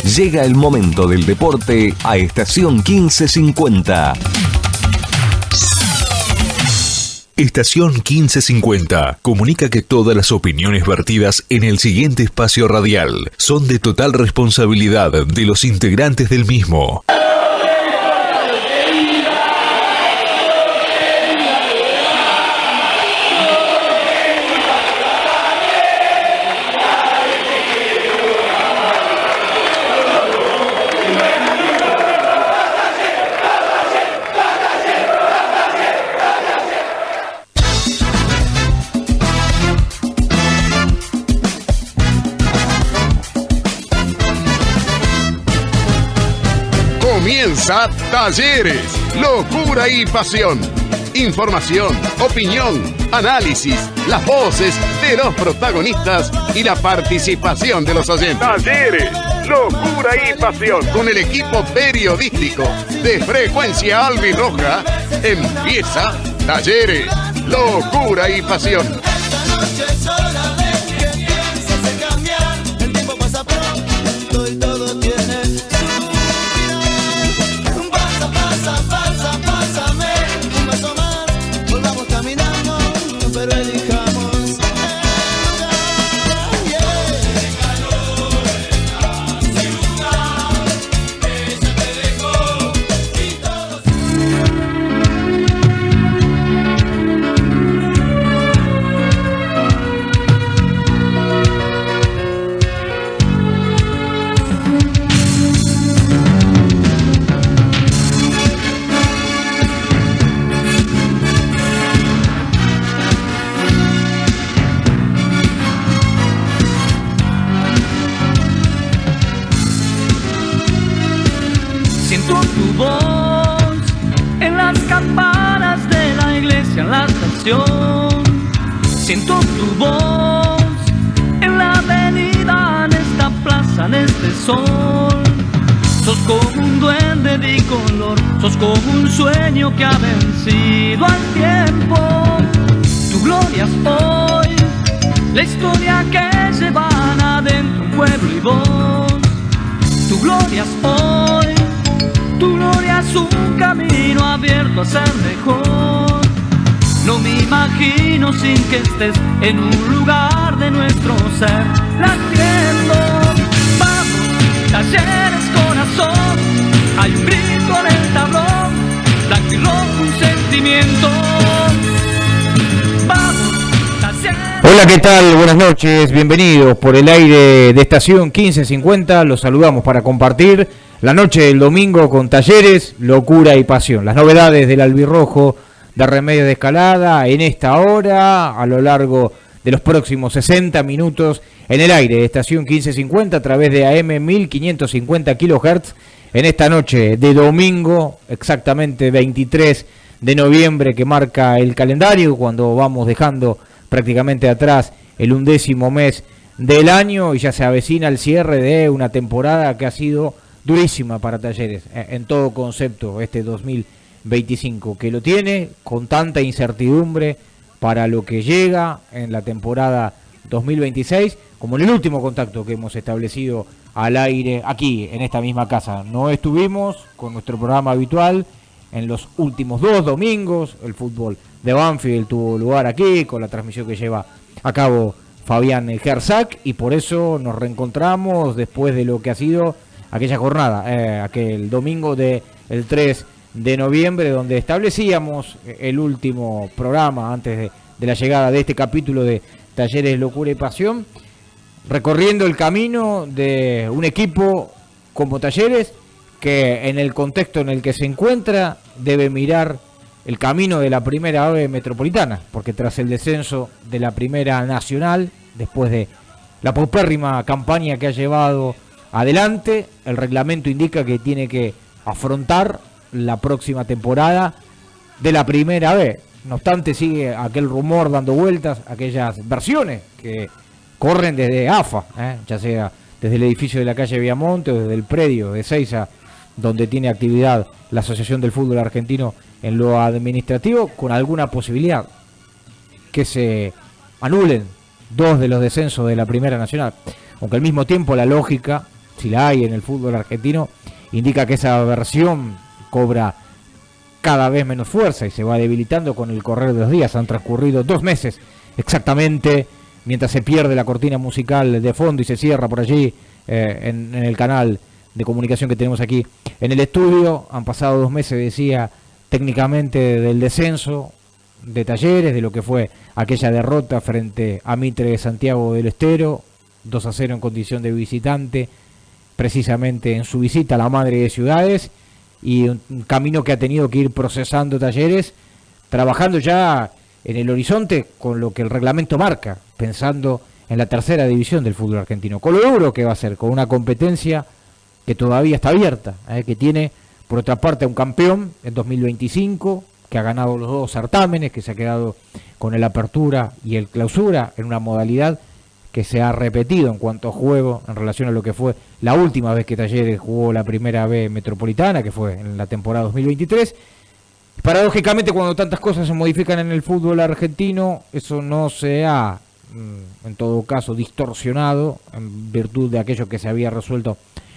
Llega el momento del deporte a Estación 1550. Estación 1550 comunica que todas las opiniones vertidas en el siguiente espacio radial son de total responsabilidad de los integrantes del mismo. Comienza Talleres, locura y pasión. Información, opinión, análisis, las voces de los protagonistas y la participación de los oyentes. Talleres, locura y pasión. Con el equipo periodístico de Frecuencia Albirroja, empieza Talleres, locura y pasión. Siento tu voz en la avenida, en esta plaza, en este sol. Sos como un duende de color, sos como un sueño que ha vencido al tiempo. Tu gloria es hoy, la historia que llevan adentro un pueblo y vos. Tu gloria es hoy, tu gloria es un camino abierto a ser mejor. No me imagino sin que estés en un lugar de nuestro ser latiendo. Vamos, Talleres corazón, hay un grito en el tablón, blanco y rojo un sentimiento. Vamos, Talleres. Hola, ¿qué tal? Buenas noches, bienvenidos por el aire de Estación 1550. Los saludamos para compartir la noche del domingo con Talleres, locura y pasión. Las novedades del albirrojo de Remedios de Escalada en esta hora, a lo largo de los próximos 60 minutos en el aire de Estación 1550 a través de AM 1550 kHz en esta noche de domingo, exactamente 23 de noviembre que marca el calendario, cuando vamos dejando prácticamente atrás el 11º mes del año y ya se avecina el cierre de una temporada que ha sido durísima para Talleres en todo concepto este 2025, que lo tiene con tanta incertidumbre para lo que llega en la temporada 2026, como en el último contacto que hemos establecido al aire aquí en esta misma casa. No estuvimos con nuestro programa habitual en los últimos 2 domingos, el fútbol de Banfield tuvo lugar aquí con la transmisión que lleva a cabo Fabián Gersak, y por eso nos reencontramos después de lo que ha sido aquella jornada, aquel domingo del 3 de noviembre, donde establecíamos el último programa antes de la llegada de este capítulo de Talleres, Locura y Pasión, recorriendo el camino de un equipo como Talleres que en el contexto en el que se encuentra debe mirar el camino de la primera ave metropolitana, porque tras el descenso de la primera nacional, después de la paupérrima campaña que ha llevado adelante, el reglamento indica que tiene que afrontar la próxima temporada de la primera B. No obstante, sigue aquel rumor dando vueltas, aquellas versiones que corren desde AFA, ya sea desde el edificio de la calle Viamonte o desde el predio de Seiza, donde tiene actividad la Asociación del Fútbol Argentino en lo administrativo, con alguna posibilidad que se anulen 2 de los descensos de la Primera Nacional. Aunque al mismo tiempo la lógica si la hay en el fútbol argentino, indica que esa versión cobra cada vez menos fuerza y se va debilitando con el correr de los días. Han transcurrido 2 meses exactamente, mientras se pierde la cortina musical de fondo y se cierra por allí en el canal de comunicación que tenemos aquí en el estudio. Han pasado 2 meses, decía, técnicamente del descenso de Talleres, de lo que fue aquella derrota frente a Mitre de Santiago del Estero, 2-0 en condición de visitante, precisamente en su visita a la madre de ciudades, y un camino que ha tenido que ir procesando Talleres, trabajando ya en el horizonte con lo que el reglamento marca, pensando en la tercera división del fútbol argentino, con lo duro que va a ser, con una competencia que todavía está abierta, que tiene por otra parte a un campeón en 2025, que ha ganado los 2 certámenes, que se ha quedado con el Apertura y el Clausura en una modalidad que se ha repetido en cuanto a juego en relación a lo que fue la última vez que Talleres jugó la primera B metropolitana, que fue en la temporada 2023. Paradójicamente, cuando tantas cosas se modifican en el fútbol argentino, eso no se ha, en todo caso, distorsionado en virtud de aquello que se había resuelto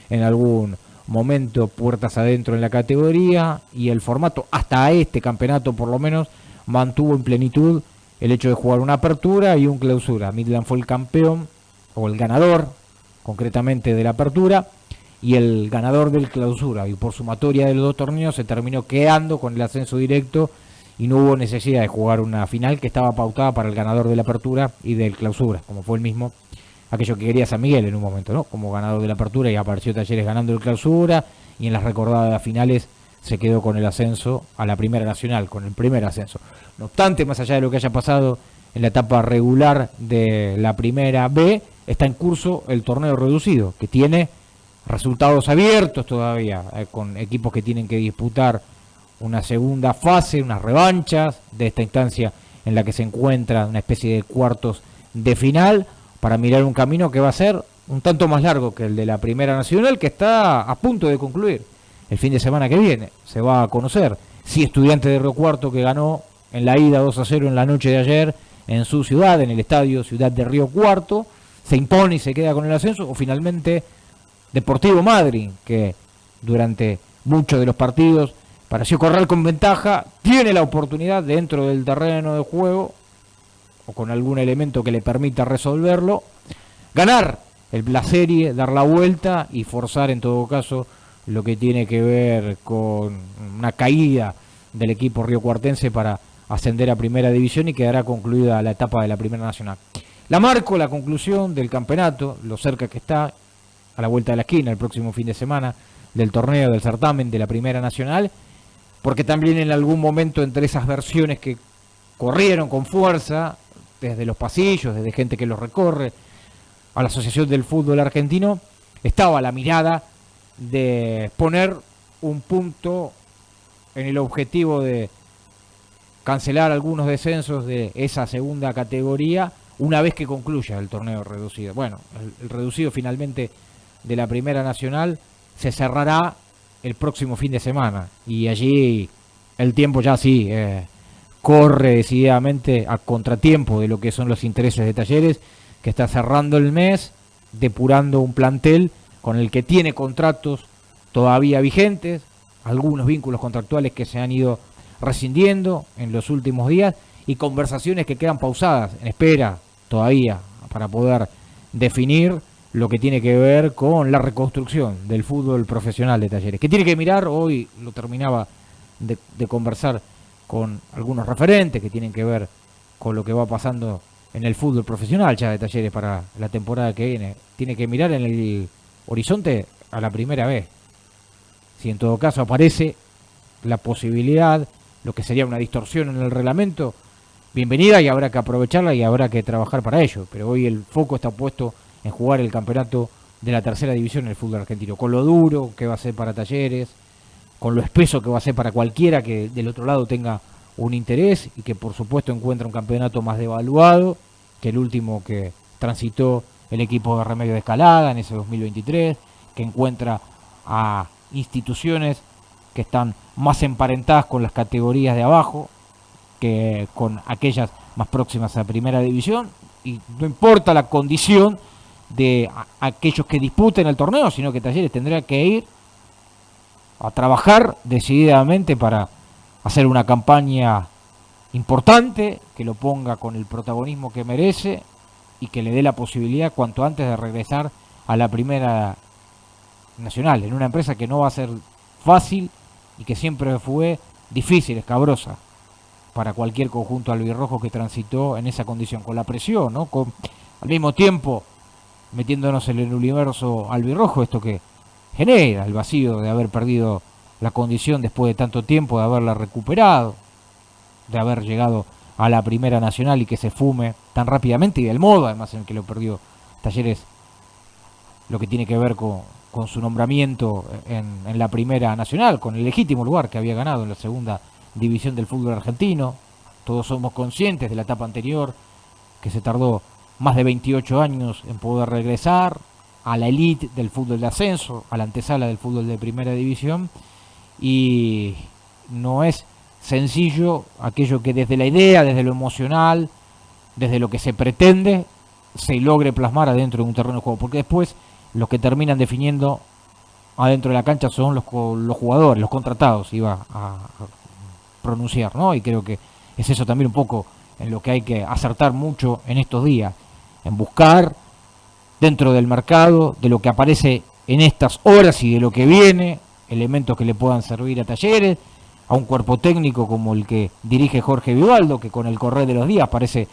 en algún momento puertas adentro en la categoría, y el formato hasta este campeonato por lo menos mantuvo en plenitud el hecho de jugar una apertura y un clausura. Midland fue el campeón o el ganador concretamente de la apertura y el ganador del clausura, y por sumatoria de los 2 torneos se terminó quedando con el ascenso directo y no hubo necesidad de jugar una final que estaba pautada para el ganador de la apertura y del clausura, como fue el mismo aquello que quería San Miguel en un momento, ¿no? Como ganador de la apertura, y apareció Talleres ganando el clausura, y en las recordadas finales se quedó con el ascenso a la Primera Nacional, con el primer ascenso. No obstante, más allá de lo que haya pasado en la etapa regular de la Primera B, está en curso el torneo reducido, que tiene resultados abiertos todavía, con equipos que tienen que disputar una segunda fase, unas revanchas de esta instancia en la que se encuentra una especie de cuartos de final, para mirar un camino que va a ser un tanto más largo que el de la Primera Nacional, que está a punto de concluir. El fin de semana que viene se va a conocer si Estudiantes de Río Cuarto, que ganó en la ida 2-0 en la noche de ayer en su ciudad, en el estadio Ciudad de Río Cuarto, se impone y se queda con el ascenso, o finalmente Deportivo Madryn, que durante muchos de los partidos pareció correr con ventaja, tiene la oportunidad dentro del terreno de juego o con algún elemento que le permita resolverlo, ganar la serie, dar la vuelta y forzar en todo caso lo que tiene que ver con una caída del equipo riocuartense para ascender a Primera División, y quedará concluida la etapa de la Primera Nacional. La marco, la conclusión del campeonato, lo cerca que está, a la vuelta de la esquina, el próximo fin de semana, del torneo, del certamen de la Primera Nacional, porque también en algún momento entre esas versiones que corrieron con fuerza desde los pasillos, desde gente que los recorre, a la Asociación del Fútbol Argentino, estaba la mirada de poner un punto en el objetivo de cancelar algunos descensos de esa segunda categoría una vez que concluya el torneo reducido. Bueno, el reducido finalmente de la Primera Nacional se cerrará el próximo fin de semana, y allí el tiempo ya sí corre decididamente a contratiempo de lo que son los intereses de Talleres, que está cerrando el mes, depurando un plantel con el que tiene contratos todavía vigentes, algunos vínculos contractuales que se han ido rescindiendo en los últimos días, y conversaciones que quedan pausadas en espera todavía para poder definir lo que tiene que ver con la reconstrucción del fútbol profesional de Talleres, que tiene que mirar, hoy lo terminaba de conversar con algunos referentes que tienen que ver con lo que va pasando en el fútbol profesional ya de Talleres para la temporada que viene. Tiene que mirar en el horizonte a la Primera vez. Si en todo caso aparece la posibilidad, lo que sería una distorsión en el reglamento, bienvenida, y habrá que aprovecharla y habrá que trabajar para ello. Pero hoy el foco está puesto en jugar el campeonato de la tercera división en el fútbol argentino, con lo duro que va a ser para Talleres, con lo espeso que va a ser para cualquiera que del otro lado tenga un interés, y que por supuesto encuentra un campeonato más devaluado que el último que transitó el equipo de Remedio de Escalada en ese 2023, que encuentra a instituciones que están más emparentadas con las categorías de abajo que con aquellas más próximas a Primera División, y no importa la condición de aquellos que disputen el torneo, sino que Talleres tendrá que ir a trabajar decididamente para hacer una campaña importante, que lo ponga con el protagonismo que merece y que le dé la posibilidad cuanto antes de regresar a la Primera Nacional, en una empresa que no va a ser fácil y que siempre fue difícil, escabrosa para cualquier conjunto albirrojo que transitó en esa condición, con la presión, ¿no? Al mismo tiempo metiéndonos en el universo albirrojo, esto que genera el vacío de haber perdido la condición después de tanto tiempo, de haberla recuperado, de haber llegado a la Primera Nacional y que se fume tan rápidamente, y del modo además en el que lo perdió Talleres, lo que tiene que ver con su nombramiento en la Primera Nacional, con el legítimo lugar que había ganado en la segunda división del fútbol argentino. Todos somos conscientes de la etapa anterior, que se tardó más de 28 años en poder regresar a la elite del fútbol de ascenso, a la antesala del fútbol de Primera División, y no es sencillo aquello que desde la idea, desde lo emocional, desde lo que se pretende, se logre plasmar adentro de un terreno de juego, porque después los que terminan definiendo adentro de la cancha son los jugadores, los contratados, iba a pronunciar, ¿no? Y creo que es eso también un poco en lo que hay que acertar mucho en estos días, en buscar dentro del mercado, de lo que aparece en estas horas y de lo que viene, elementos que le puedan servir a Talleres, a un cuerpo técnico como el que dirige Jorge Vivaldo, que con el correr de los días parece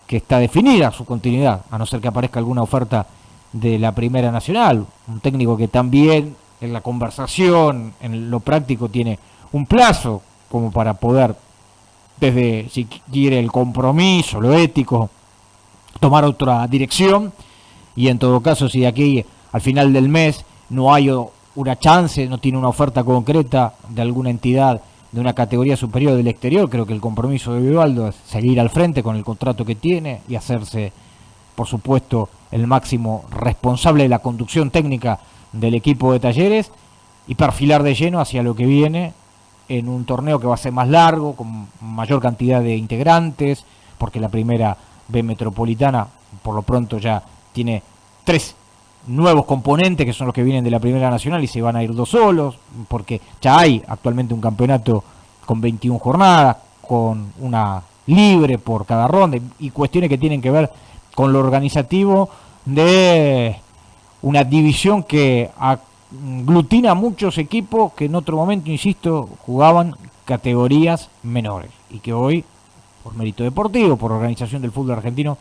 que está definida su continuidad, a no ser que aparezca alguna oferta de la Primera Nacional, un técnico que también en la conversación, en lo práctico, tiene un plazo como para poder, desde si quiere el compromiso, lo ético, tomar otra dirección, y en todo caso si de aquí al final del mes no hay una chance, no tiene una oferta concreta de alguna entidad de una categoría superior del exterior, creo que el compromiso de Vivaldo es seguir al frente con el contrato que tiene y hacerse, por supuesto, el máximo responsable de la conducción técnica del equipo de Talleres y perfilar de lleno hacia lo que viene en un torneo que va a ser más largo, con mayor cantidad de integrantes, porque la Primera B Metropolitana por lo pronto ya tiene 3 nuevos componentes que son los que vienen de la Primera Nacional y se van a ir 2 solos, porque ya hay actualmente un campeonato con 21 jornadas, con una libre por cada ronda y cuestiones que tienen que ver con lo organizativo de una división que aglutina a muchos equipos que en otro momento, insisto, jugaban categorías menores y que hoy, por mérito deportivo, por organización del fútbol argentino,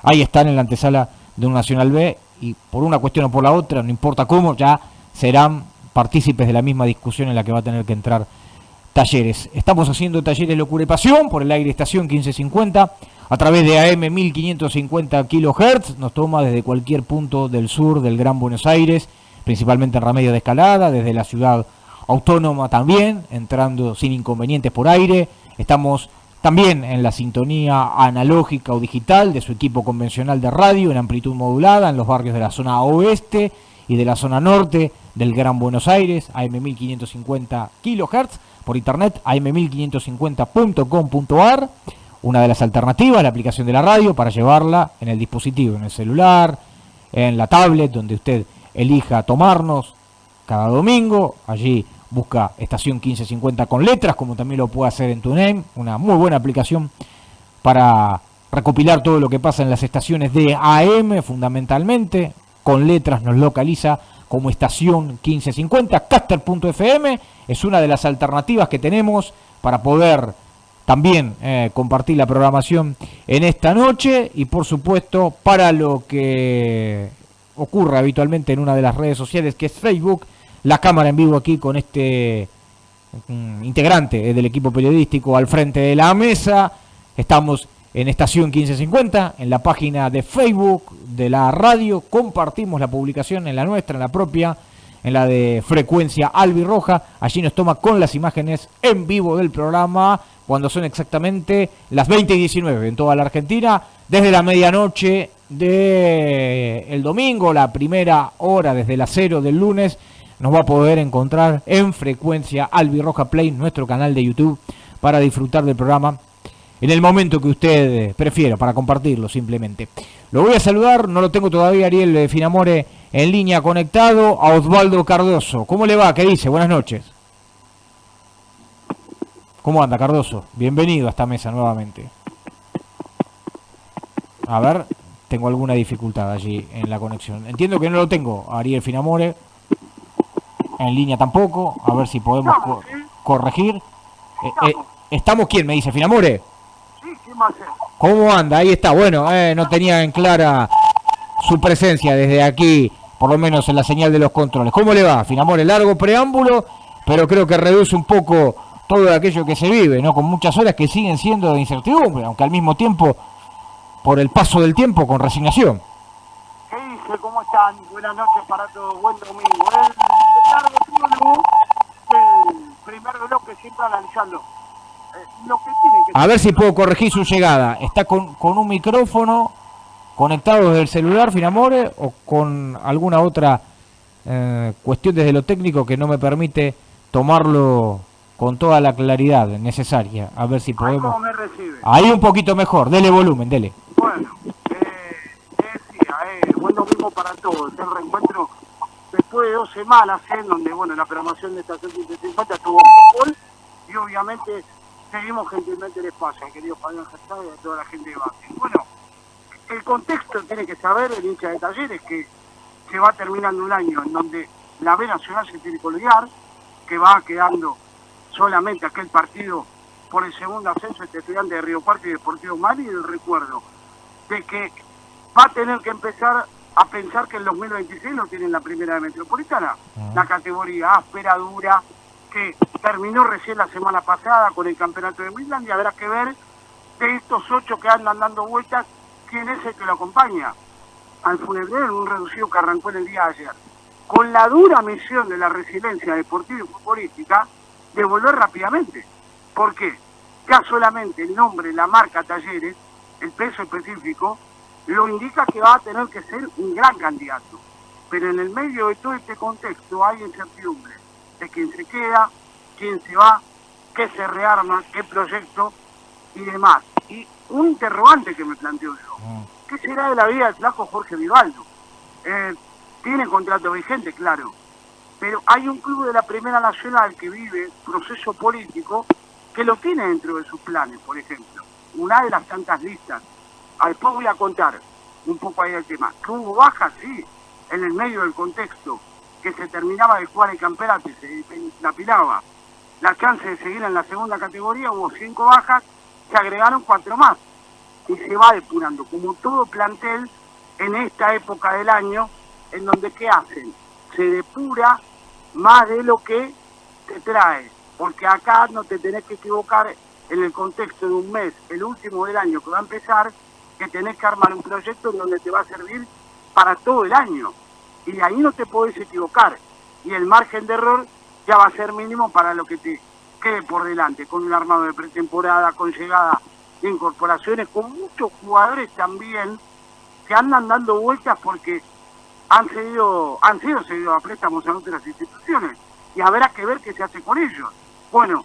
ahí están en la antesala de un Nacional B y por una cuestión o por la otra, no importa cómo, ya serán partícipes de la misma discusión en la que va a tener que entrar Talleres. Estamos haciendo Talleres Locura y Pasión por el aire estación 1550 a través de AM 1550 kHz. Nos toma desde cualquier punto del sur del Gran Buenos Aires, principalmente en Remedios de Escalada, desde la ciudad autónoma también, entrando sin inconvenientes por aire. Estamos también en la sintonía analógica o digital de su equipo convencional de radio en amplitud modulada en los barrios de la zona oeste y de la zona norte del Gran Buenos Aires, AM 1550 kHz, por internet am1550.com.ar, una de las alternativas, la aplicación de la radio para llevarla en el dispositivo, en el celular, en la tablet, donde usted elija tomarnos cada domingo. Allí busca estación 1550 con letras, como también lo puede hacer en TuneIn, una muy buena aplicación para recopilar todo lo que pasa en las estaciones de AM, fundamentalmente, con letras nos localiza como estación 1550. Caster.fm es una de las alternativas que tenemos para poder también compartir la programación en esta noche y por supuesto para lo que ocurre habitualmente en una de las redes sociales que es Facebook, la cámara en vivo aquí con este integrante del equipo periodístico al frente de la mesa. Estamos en estación 1550, en la página de Facebook de la radio, compartimos la publicación en la nuestra, en la propia, en la de Frecuencia Albirroja. Allí nos toma con las imágenes en vivo del programa cuando son exactamente las 20:19 en toda la Argentina, desde la medianoche del domingo, la primera hora desde las 0 del lunes, nos va a poder encontrar en Frecuencia Albirroja Play, nuestro canal de YouTube, para disfrutar del programa en el momento que usted prefiera, para compartirlo simplemente. Lo voy a saludar, no lo tengo todavía, Ariel Finamore, en línea conectado, a Osvaldo Cardoso. ¿Cómo le va? ¿Qué dice? Buenas noches. ¿Cómo anda, Cardoso? Bienvenido a esta mesa nuevamente. A ver, tengo alguna dificultad allí en la conexión. Entiendo que no lo tengo, Ariel Finamore. En línea tampoco. A ver si podemos corregir. ¿Estamos quién? Me dice Finamore. Sí, ¿quién va a ser? ¿Cómo anda? Ahí está. Bueno, no tenía en clara su presencia desde aquí, por lo menos en la señal de los controles. ¿Cómo le va, Finamore? Largo preámbulo, pero creo que reduce un poco todo aquello que se vive, ¿no? Con muchas horas que siguen siendo de incertidumbre, aunque al mismo tiempo, por el paso del tiempo, con resignación. ¿Qué dice? ¿Cómo están? Buenas noches para todos. Buen domingo. El largo prólogo del primer bloque, siempre analizando lo que tiene que... A ver si puedo corregir su llegada. ¿Está con un micrófono conectado desde el celular, Finamore, o con alguna otra cuestión desde lo técnico que no me permite tomarlo con toda la claridad necesaria? A ver si podemos... ¿Cómo me recibe? Ahí un poquito mejor. Dele volumen, dele. Bueno, decía, buen domingo para todos. El reencuentro después de 2 semanas, en donde, bueno, la programación de esta 150 tuvo fútbol y obviamente seguimos gentilmente el espacio, al querido Fabián Gestado y a toda la gente de base. Bueno, el contexto tiene que saber el hincha de Talleres que se va terminando un año en donde la B Nacional se tiene que olvidar, que va quedando solamente aquel partido por el segundo ascenso entre Estudiantes de Río Cuarto y Deportivo Mali, y el recuerdo de que va a tener que empezar a pensar que el 2026 lo tiene en la primera de Metropolitana, la categoría áspera, dura, que terminó recién la semana pasada con el campeonato de Midland, y habrá que ver de estos 8 que andan dando vueltas, quién es el que lo acompaña al Funebrero en un reducido que arrancó en el día de ayer, con la dura misión de la resiliencia deportiva y futbolística de volver rápidamente. ¿Por qué? Ya solamente el nombre, la marca Talleres, el peso específico, lo indica que va a tener que ser un gran candidato. Pero en el medio de todo este contexto hay incertidumbre de quién se queda, quién se va, qué se rearma, qué proyecto y demás. Y un interrogante que me planteo yo, ¿qué será de la vida del flaco Jorge Vivaldo? Tiene contrato vigente, claro, pero hay un club de la Primera Nacional que vive proceso político que lo tiene dentro de sus planes, por ejemplo. Una de las tantas listas. Después voy a contar un poco ahí el tema. ¿Que hubo bajas? Sí, en el medio del contexto, que se terminaba de jugar el campeonato y se apilaba la chance de seguir en la segunda categoría, hubo 5 bajas, se agregaron 4 más. Y se va depurando, como todo plantel en esta época del año, en donde ¿qué hacen? Se depura más de lo que te trae, porque acá no te tenés que equivocar en el contexto de un mes, el último del año que va a empezar, que tenés que armar un proyecto en donde te va a servir para todo el año, y ahí no te podés equivocar, y el margen de error ya va a ser mínimo para lo que te quede por delante, con un armado de pretemporada, con llegada de incorporaciones, con muchos jugadores también que andan dando vueltas porque han sido cedidos a préstamos a otras instituciones, y habrá que ver qué se hace con ellos. Bueno,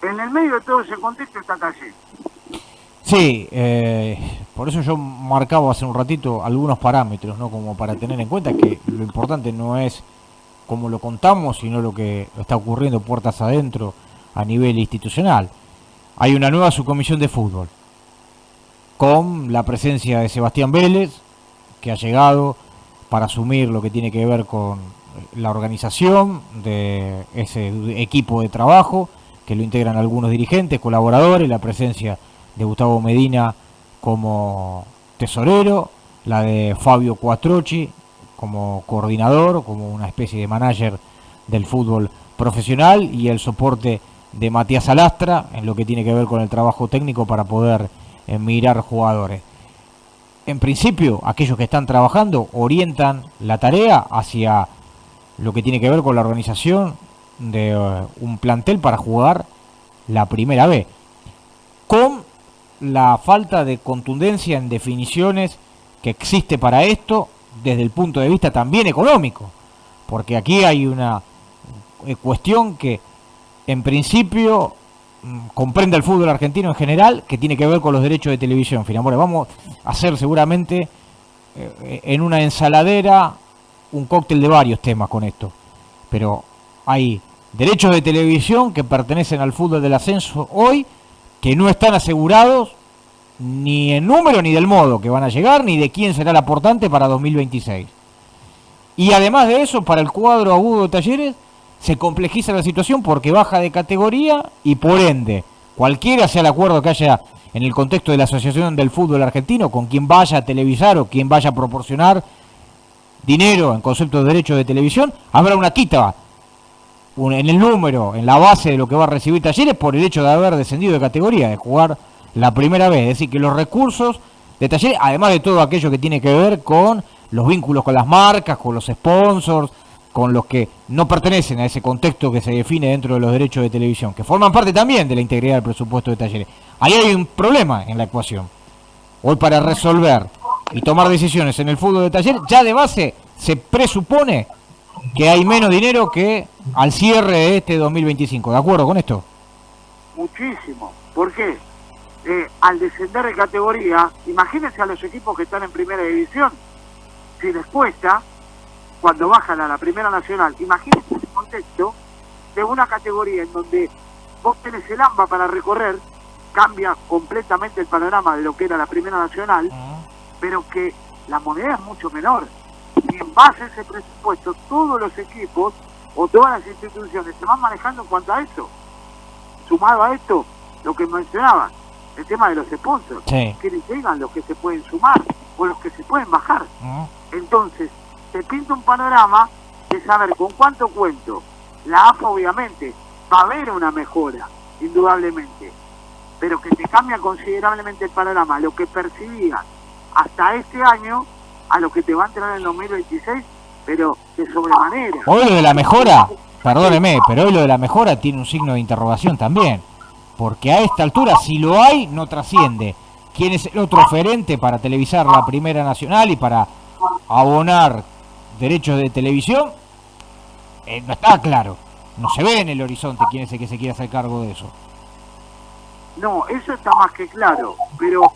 en el medio de todo ese contexto está Talleres. Sí, por eso yo marcaba hace un ratito algunos parámetros, ¿no? Como para tener en cuenta que lo importante no es cómo lo contamos, sino lo que está ocurriendo puertas adentro a nivel institucional. Hay una nueva subcomisión de fútbol, con la presencia de Sebastián Vélez, que ha llegado para asumir lo que tiene que ver con la organización de ese equipo de trabajo, que lo integran algunos dirigentes, colaboradores, la presencia de Gustavo Medina como tesorero, la de Fabio Quattrocchi como coordinador, como una especie de manager del fútbol profesional, y el soporte de Matías Alastra en lo que tiene que ver con el trabajo técnico para poder mirar jugadores. En principio, aquellos que están trabajando orientan la tarea hacia lo que tiene que ver con la organización de un plantel para jugar la primera B, con la falta de contundencia en definiciones que existe para esto desde el punto de vista también económico, porque aquí hay una cuestión que en principio comprende el fútbol argentino en general, que tiene que ver con los derechos de televisión. Finalmente, vamos a hacer seguramente en una ensaladera un cóctel de varios temas con esto. Pero hay derechos de televisión que pertenecen al fútbol del ascenso hoy, que no están asegurados ni en número ni del modo que van a llegar, ni de quién será el aportante para 2026. Y además de eso, para el cuadro agudo de Talleres, se complejiza la situación porque baja de categoría y por ende, cualquiera sea el acuerdo que haya en el contexto de la Asociación del Fútbol Argentino, con quien vaya a televisar o quien vaya a proporcionar dinero en concepto de derechos de televisión, habrá una quita en el número, en la base de lo que va a recibir Talleres por el hecho de haber descendido de categoría, de jugar la primera vez. Es decir, que los recursos de Talleres, además de todo aquello que tiene que ver con los vínculos con las marcas, con los sponsors, con los que no pertenecen a ese contexto que se define dentro de los derechos de televisión, que forman parte también de la integridad del presupuesto de Talleres. Ahí hay un problema en la ecuación. Hoy, para resolver y tomar decisiones en el fútbol de Talleres, ya de base se presupone que hay menos dinero que al cierre de este 2025. ¿De acuerdo con esto? Muchísimo. ¿Por qué? Al descender de categoría, imagínense a los equipos que están en primera división, si les cuesta, cuando bajan a la Primera Nacional, imagínense el contexto de una categoría en donde vos tenés el AMBA para recorrer, cambia completamente el panorama de lo que era la Primera Nacional, pero que la moneda es mucho menor. Y en base a ese presupuesto, todos los equipos o todas las instituciones se van manejando en cuanto a eso. Sumado a esto, lo que mencionaban, el tema de los sponsors, sí, que les llegan los que se pueden sumar o los que se pueden bajar. Entonces, te pinta un panorama de saber con cuánto cuento. La AFA obviamente va a haber una mejora, indudablemente, pero que te cambia considerablemente el panorama, lo que percibías hasta este año a lo que te va a entrar en el 2026, pero de sobremanera. Hoy lo de la mejora, perdóneme, pero hoy lo de la mejora tiene un signo de interrogación también, porque a esta altura, si lo hay, no trasciende. ¿Quién es el otro oferente para televisar la Primera Nacional y para abonar derechos de televisión? No está claro, no se ve en el horizonte quién es el que se quiere hacer cargo de eso. No, eso está más que claro, pero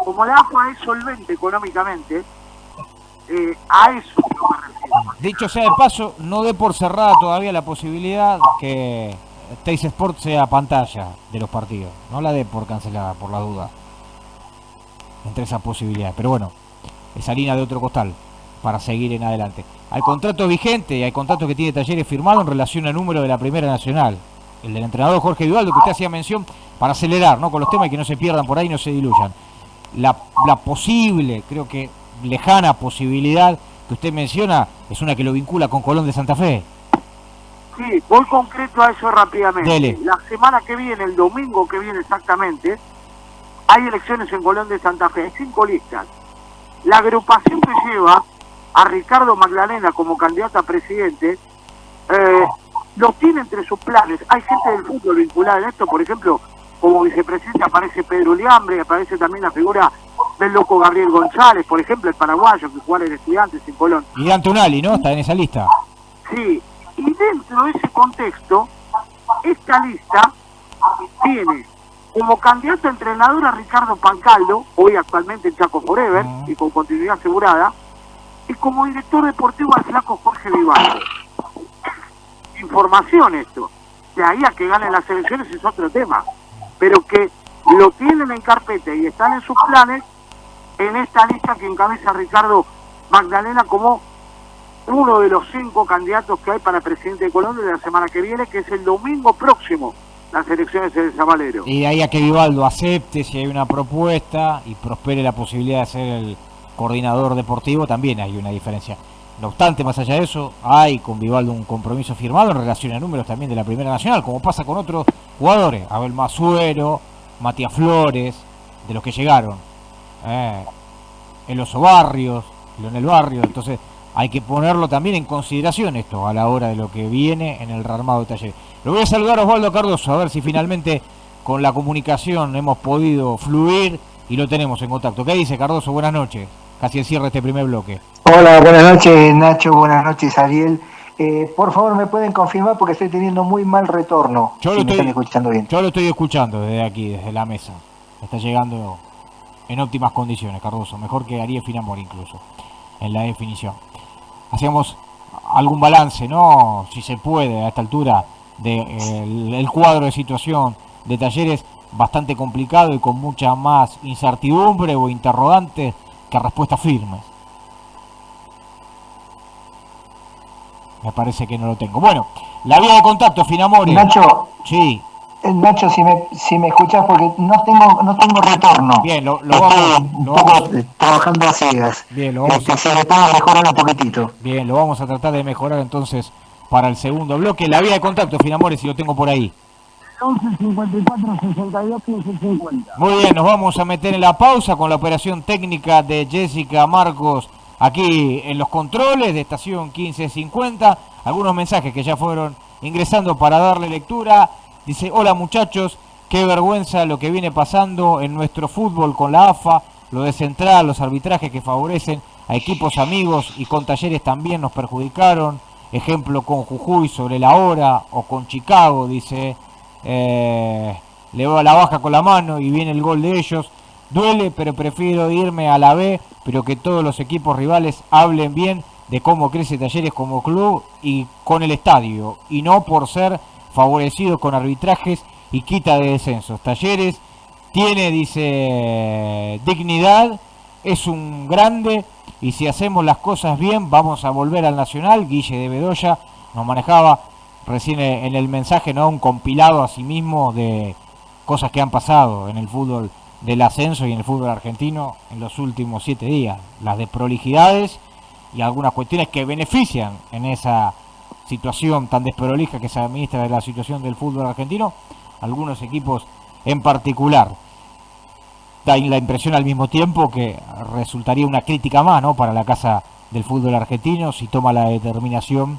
como la AFA es solvente económicamente, a eso yo me refiero. Dicho sea de paso, no dé por cerrada todavía la posibilidad que Teis Sport sea pantalla de los partidos. No la dé por cancelada, por la duda, entre esas posibilidades. Pero bueno, es harina de otro costal para seguir en adelante. Al contrato vigente y al contrato que tiene Talleres firmado en relación al número de la Primera Nacional, el del entrenador Jorge Vivaldo, que usted hacía mención, para acelerar, ¿no?, con los temas y que no se pierdan por ahí y no se diluyan. La posible, creo que lejana posibilidad que usted menciona es una que lo vincula con Colón de Santa Fe. Sí, voy concreto a eso rápidamente. Dele. La semana que viene, el domingo que viene exactamente, hay elecciones en Colón de Santa Fe, hay 5 listas. La agrupación que lleva a Ricardo Magdalena como candidato a presidente, lo tiene entre sus planes. Hay gente del fútbol vinculada en esto, por ejemplo, como vicepresidente aparece Pedro Liambre, aparece también la figura del loco Gabriel González, por ejemplo, el paraguayo que juega en Estudiantes en Colón. Y Antonali, ¿no? Está en esa lista. Sí, y dentro de ese contexto, esta lista tiene como candidato a entrenador a Ricardo Pancaldo, hoy actualmente en Chaco Forever, y con continuidad asegurada, y como director deportivo al flaco Jorge Vivaldo. Información esto, de ahí a que ganen las elecciones es otro tema, pero que lo tienen en carpeta y están en sus planes en esta lista que encabeza Ricardo Magdalena como uno de los 5 candidatos que hay para presidente de Colombia de la semana que viene, que es el domingo próximo, las elecciones en el Zabalero. Y de ahí a que Vivaldo acepte si hay una propuesta y prospere la posibilidad de ser el coordinador deportivo, también hay una diferencia. No obstante, más allá de eso, hay con Vivaldo un compromiso firmado en relación a números también de la Primera Nacional, como pasa con otros jugadores, Abel Masuero, Matías Flores, de los que llegaron, el Oso Barrios, Leonel Barrios. Entonces hay que ponerlo también en consideración esto a la hora de lo que viene en el rearmado de Talleres. Lo voy a saludar a Osvaldo Cardoso, a ver si finalmente con la comunicación hemos podido fluir y lo tenemos en contacto. ¿Qué dice, Cardoso? Buenas noches. Casi el cierre de este primer bloque. Hola, buenas noches Nacho, buenas noches Ariel. Por favor, me pueden confirmar porque estoy teniendo muy mal retorno. Me están escuchando bien. Yo lo estoy escuchando desde aquí, desde la mesa. Está llegando en óptimas condiciones, Cardoso. Mejor que Ariel Finamor incluso, en la definición. Hacíamos algún balance, ¿no? Si se puede, a esta altura, el cuadro de situación de Talleres, bastante complicado y con mucha más incertidumbre o interrogantes que respuestas firmes. Me parece que no lo tengo. Bueno, la vía de contacto, Finamore. Nacho. Sí. Nacho, si me escuchás, porque no tengo retorno. Bien, lo vamos trabajando a ciegas. Bien, lo vamos se le puede mejorar un poquitito. Bien, lo vamos a tratar de mejorar entonces para el segundo bloque. La vía de contacto, Finamore, si lo tengo por ahí. 11 54 62 15 50. Muy bien, nos vamos a meter en la pausa con la operación técnica de Jessica Marcos aquí en los controles de estación 1550. Algunos mensajes que ya fueron ingresando para darle lectura. Dice: hola muchachos, qué vergüenza lo que viene pasando en nuestro fútbol con la AFA, lo de Central, los arbitrajes que favorecen a equipos amigos y con Talleres también nos perjudicaron. Ejemplo con Jujuy sobre la hora, o con Chicago, dice, le va a la baja con la mano y viene el gol de ellos. Duele, pero prefiero irme a la B, pero que todos los equipos rivales hablen bien de cómo crece Talleres como club y con el estadio, y no por ser favorecido con arbitrajes y quita de descensos. Talleres tiene, dice, dignidad, es un grande, y si hacemos las cosas bien vamos a volver al Nacional. Guille de Bedoya nos manejaba recién en el mensaje, ¿no?, un compilado a sí mismo de cosas que han pasado en el fútbol del ascenso y en el fútbol argentino en los últimos 7 días, las desprolijidades y algunas cuestiones que benefician en esa situación tan desprolija que se administra de la situación del fútbol argentino, algunos equipos en particular. Da la impresión al mismo tiempo que resultaría una crítica más, ¿no?, para la casa del fútbol argentino si toma la determinación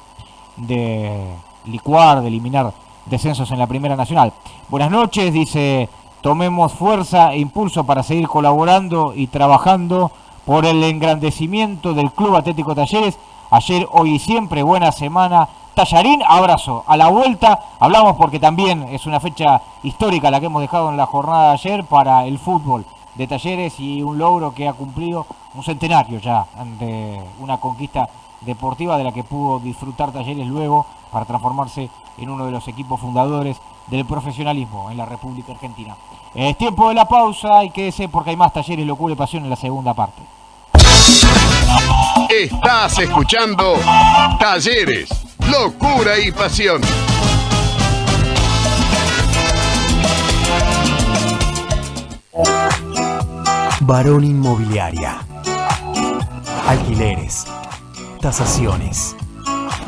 de licuar, de eliminar descensos en la Primera Nacional. Buenas noches, dice: tomemos fuerza e impulso para seguir colaborando y trabajando por el engrandecimiento del Club Atlético Talleres. Ayer, hoy y siempre, buena semana, Tallarín, abrazo. A la vuelta hablamos porque también es una fecha histórica la que hemos dejado en la jornada de ayer para el fútbol de Talleres y un logro que ha cumplido un centenario ya de una conquista deportiva de la que pudo disfrutar Talleres luego para transformarse en uno de los equipos fundadores del profesionalismo en la República Argentina. Es tiempo de la pausa y quédese porque hay más Talleres, locura y pasión en la segunda parte. Estás escuchando Talleres, locura y pasión. Barón Inmobiliaria. Alquileres, tasaciones,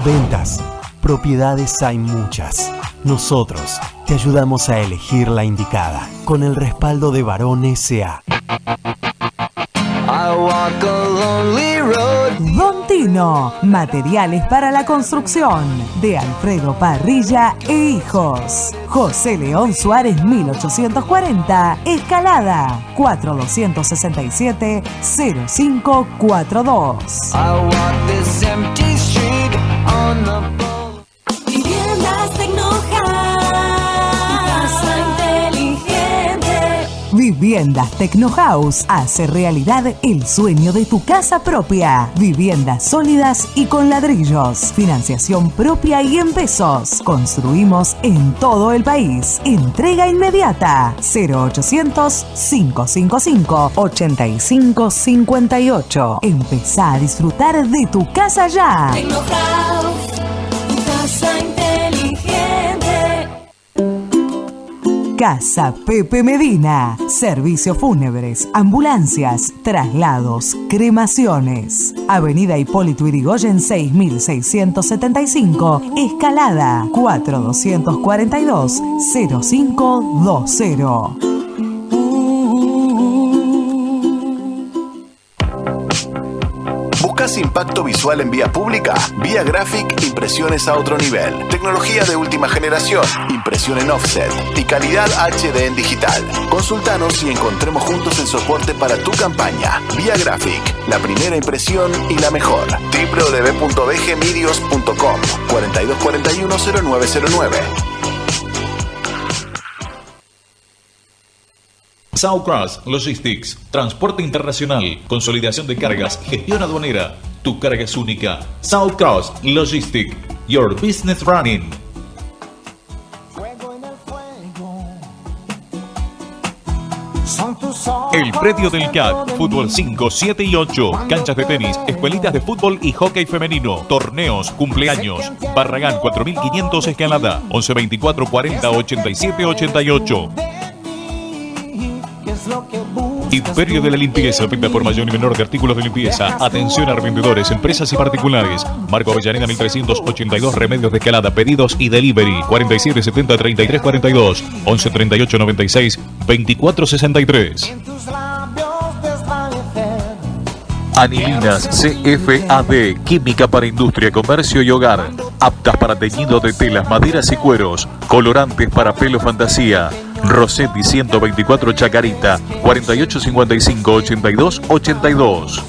ventas, propiedades hay muchas. Nosotros te ayudamos a elegir la indicada con el respaldo de Barón S.A. Don Tino, materiales para la construcción, de Alfredo Parrilla e Hijos. José León Suárez 1840, Escalada, 4267-0542. Viviendas Tecnohouse, inteligente. Viviendas Tecnohouse hace realidad el sueño de tu casa propia. Viviendas sólidas y con ladrillos. Financiación propia y en pesos. Construimos en todo el país. Entrega inmediata. 0800-555-8558. Empezá a disfrutar de tu casa ya. Tecnohouse, tu casa inteligente. Casa Pepe Medina. Servicios fúnebres, ambulancias, traslados, cremaciones. Avenida Hipólito Yrigoyen 6675, Escalada, 4242-0520. ¿Buscas impacto visual en vía pública? Vía Graphic, impresiones a otro nivel. Tecnología de última generación, impresión en offset y calidad HD en digital. Consultanos y encontremos juntos el soporte para tu campaña. Vía Graphic, la primera impresión y la mejor. www.bgmedios.com 4241-0909. Southcross Logistics, transporte internacional, consolidación de cargas, gestión aduanera. Tu carga es única. Southcross Logistics, your business running. El predio del CAC, fútbol 5, 7 y 8, canchas de tenis, escuelitas de fútbol y hockey femenino, torneos, cumpleaños. Barragán 4500 Escalada, 1124 40 87 88. Imperio de la Limpieza, venta por mayor y menor de artículos de limpieza. Atención a revendedores, empresas y particulares. Marco Avellaneda 1382, Remedios de Escalada. Pedidos y delivery 4770 3342 1138 96 2463. Anilinas CFAD, química para industria, comercio y hogar. Aptas para teñido de telas, maderas y cueros. Colorantes para pelo fantasía. Rossetti 124 Chacarita, 4855 82 82.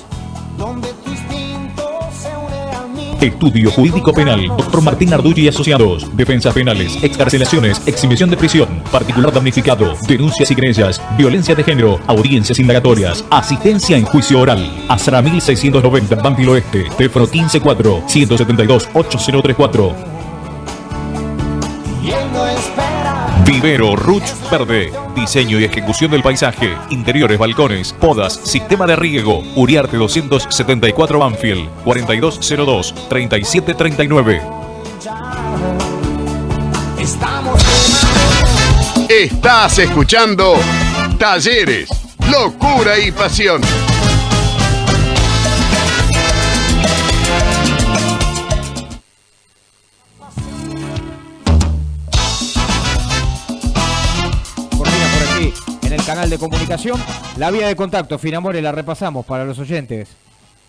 Estudio Jurídico Penal, Dr. Martín Arducci y Asociados. Defensas penales, excarcelaciones, exhibición de prisión, particular damnificado, denuncias y querellas, violencia de género, audiencias indagatorias, asistencia en juicio oral. Azara 1690, Banfield Oeste, teléfono 154 172 8034. Vivero Ruch Verde, diseño y ejecución del paisaje, interiores, balcones, podas, sistema de riego. Uriarte 274 Banfield, 4202 3739. Estás escuchando Talleres, locura y pasión. Canal de comunicación, la vía de contacto, Finamore, la repasamos para los oyentes.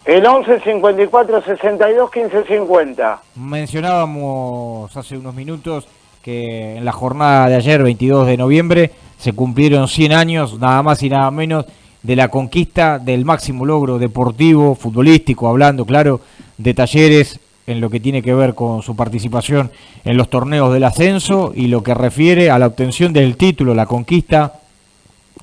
El 11 54 62 15 50. Mencionábamos hace unos minutos que en la jornada de ayer, 22 de noviembre, se cumplieron 100 años, nada más y nada menos, de la conquista del máximo logro deportivo, futbolístico, hablando, claro, de Talleres en lo que tiene que ver con su participación en los torneos del ascenso y lo que refiere a la obtención del título, la conquista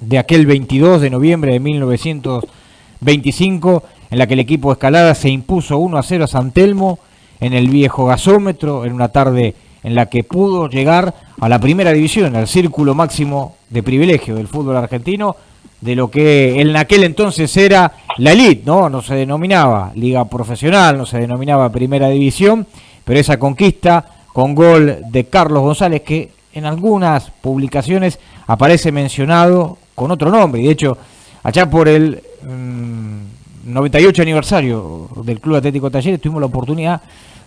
de aquel 22 de noviembre de 1925, en la que el equipo de Escalada se impuso 1-0 a San Telmo en el viejo gasómetro, en una tarde en la que pudo llegar a la primera división, al círculo máximo de privilegio del fútbol argentino, de lo que en aquel entonces era la elite, no se denominaba liga profesional, no se denominaba primera división, pero esa conquista con gol de Carlos González, que en algunas publicaciones aparece mencionado con otro nombre, y de hecho allá por el 98 aniversario del Club Atlético Talleres tuvimos la oportunidad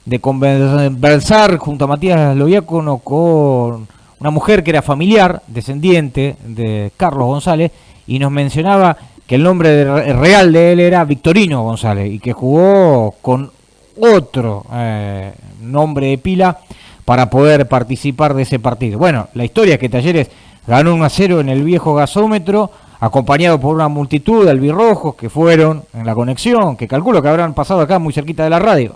de conversar junto a Matías Loviácono con una mujer que era familiar, descendiente de Carlos González, y nos mencionaba que el nombre real de él era Victorino González y que jugó con otro nombre de pila para poder participar de ese partido. Bueno, la historia es que Talleres ganó 1-0 en el viejo gasómetro, acompañado por una multitud de albirrojos que fueron en la conexión, que calculo que habrán pasado acá muy cerquita de la radio,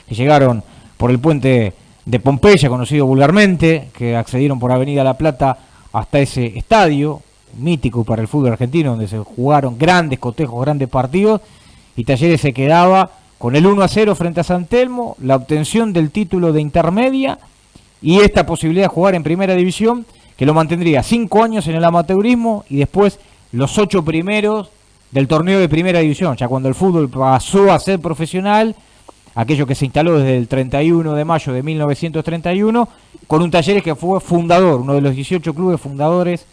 que llegaron por el puente de Pompeya, conocido vulgarmente, que accedieron por Avenida La Plata hasta ese estadio mítico para el fútbol argentino, donde se jugaron grandes cotejos, grandes partidos, y Talleres se quedaba con el 1-0 frente a San Telmo, la obtención del título de intermedia y esta posibilidad de jugar en primera división, que lo mantendría 5 años en el amateurismo y después los 8 primeros del torneo de primera división, ya cuando el fútbol pasó a ser profesional, aquello que se instaló desde el 31 de mayo de 1931, con un Talleres que fue fundador, uno de los 18 clubes fundadores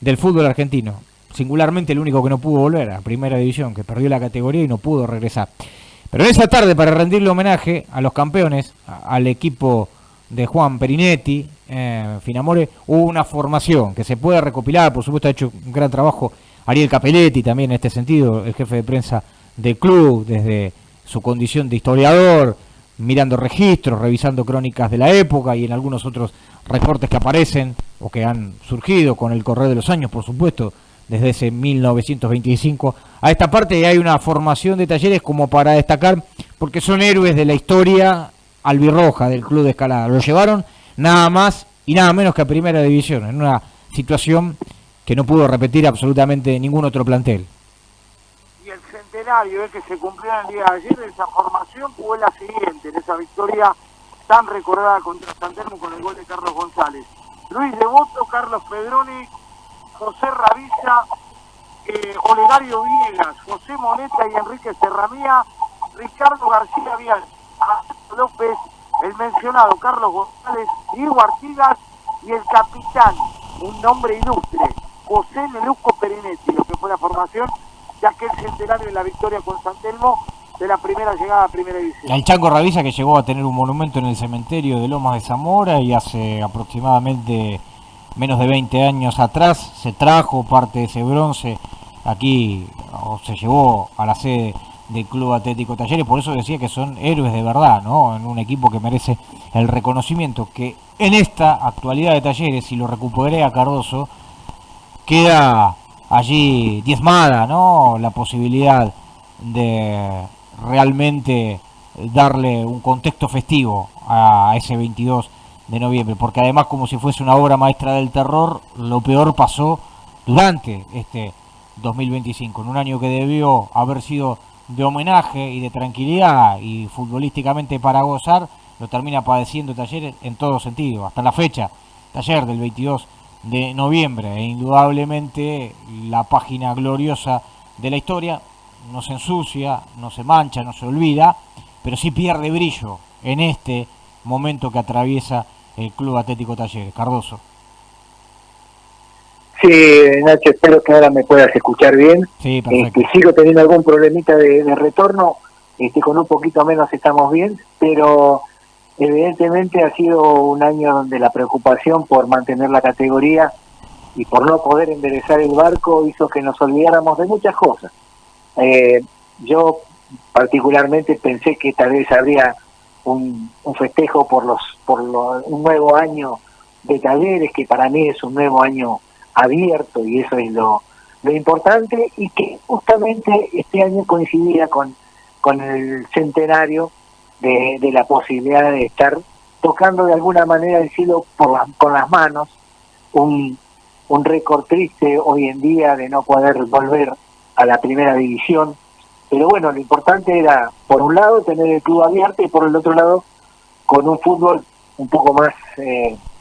del fútbol argentino, singularmente el único que no pudo volver a primera división, que perdió la categoría y no pudo regresar. Pero en esa tarde, para rendirle homenaje a los campeones, al equipo de Juan Perinetti, Finamore, hubo una formación que se puede recopilar, por supuesto ha hecho un gran trabajo Ariel Capelletti también en este sentido, el jefe de prensa del club desde su condición de historiador, mirando registros, revisando crónicas de la época y en algunos otros reportes que aparecen o que han surgido con el correr de los años, por supuesto, desde ese 1925 a esta parte, y hay una formación de Talleres como para destacar, porque son héroes de la historia albirroja del club de escalada. Lo llevaron nada más y nada menos que a Primera División, en una situación que no pudo repetir absolutamente ningún otro plantel. Y el centenario que se cumplió en el día de ayer de esa formación fue la siguiente, en esa victoria tan recordada contra San Telmo con el gol de Carlos González: Luis Devoto, Carlos Pedroni, José Ravilla, Olegario Villegas, José Moneta y Enrique Serramía, Ricardo García Vial, Alberto López, el mencionado Carlos González, Diego Artigas y el capitán, un nombre ilustre, José Nelusco Perinetti, lo que fue la formación de aquel centenario en la victoria con San Telmo de la primera llegada a Primera División. El Chango Ravilla, que llegó a tener un monumento en el cementerio de Lomas de Zamora, y hace aproximadamente menos de 20 años atrás se trajo parte de ese bronce aquí, o se llevó a la sede del Club Atlético Talleres. Por eso decía que son héroes de verdad, ¿no? En un equipo que merece el reconocimiento, que en esta actualidad de Talleres, si lo recupera Cardoso, queda allí diezmada, ¿no? La posibilidad de realmente darle un contexto festivo a ese 22 de noviembre, porque además, como si fuese una obra maestra del terror, lo peor pasó durante este 2025, en un año que debió haber sido de homenaje y de tranquilidad y futbolísticamente para gozar, lo termina padeciendo Talleres en todo sentido, hasta la fecha, Taller del 22 de noviembre, e indudablemente la página gloriosa de la historia no se ensucia, no se mancha, no se olvida, pero sí pierde brillo en este momento que atraviesa el Club Atlético Talleres. Cardoso. Sí, Nacho, espero que ahora me puedas escuchar bien. Sí, perfecto. Sigo teniendo algún problemita de retorno, con un poquito menos estamos bien, pero evidentemente ha sido un año donde la preocupación por mantener la categoría y por no poder enderezar el barco hizo que nos olvidáramos de muchas cosas. Yo particularmente pensé que tal vez habría un festejo por un nuevo año de Talleres, que para mí es un nuevo año abierto, y eso es lo importante, y que justamente este año coincidía con el centenario de la posibilidad de estar tocando de alguna manera el cielo con las manos, un récord triste hoy en día de no poder volver a la Primera División. Pero bueno, lo importante era, por un lado, tener el club abierto, y por el otro lado, con un fútbol un poco más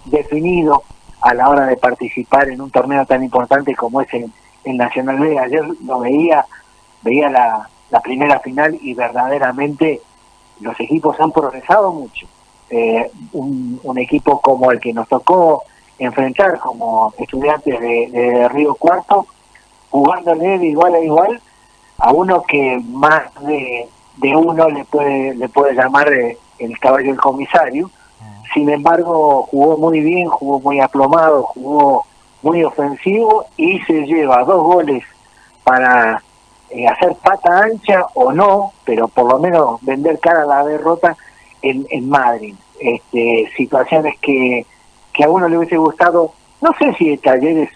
definido a la hora de participar en un torneo tan importante como es el Nacional B. Ayer lo veía la primera final, y verdaderamente los equipos han progresado mucho. Un equipo como el que nos tocó enfrentar como Estudiantes de Río Cuarto, jugándole de igual a igual a uno que más de uno le puede llamar el caballo del comisario. Sin embargo, jugó muy bien, jugó muy aplomado, jugó muy ofensivo, y se lleva 2 goles para hacer pata ancha o no, pero por lo menos vender cara a la derrota en Madrid. Situaciones que a uno le hubiese gustado, no sé si Talleres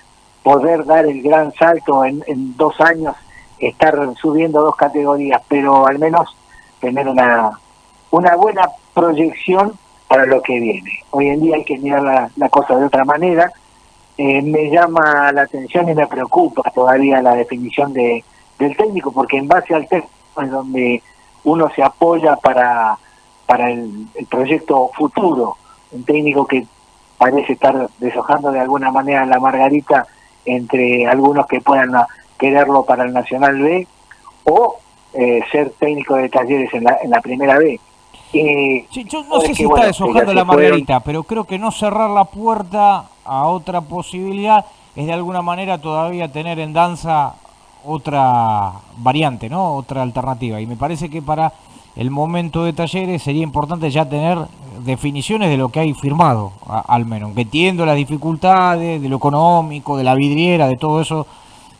poder dar el gran salto en 2 años, estar subiendo 2 categorías, pero al menos tener una buena proyección para lo que viene. Hoy en día hay que mirar la cosa de otra manera. Me llama la atención y me preocupa todavía la definición del técnico, porque en base al técnico es donde uno se apoya para el proyecto futuro. Un técnico que parece estar deshojando de alguna manera la margarita entre algunos que puedan quererlo para el Nacional B, o ser técnico de Talleres en la Primera B. Sí, yo no sé si está deshojando la margarita, pero creo que no cerrar la puerta a otra posibilidad es de alguna manera todavía tener en danza otra variante, ¿no? Otra alternativa. Y me parece que para el momento de Talleres sería importante ya tener definiciones de lo que hay firmado, al menos, que entiendo las dificultades de lo económico, de la vidriera, de todo eso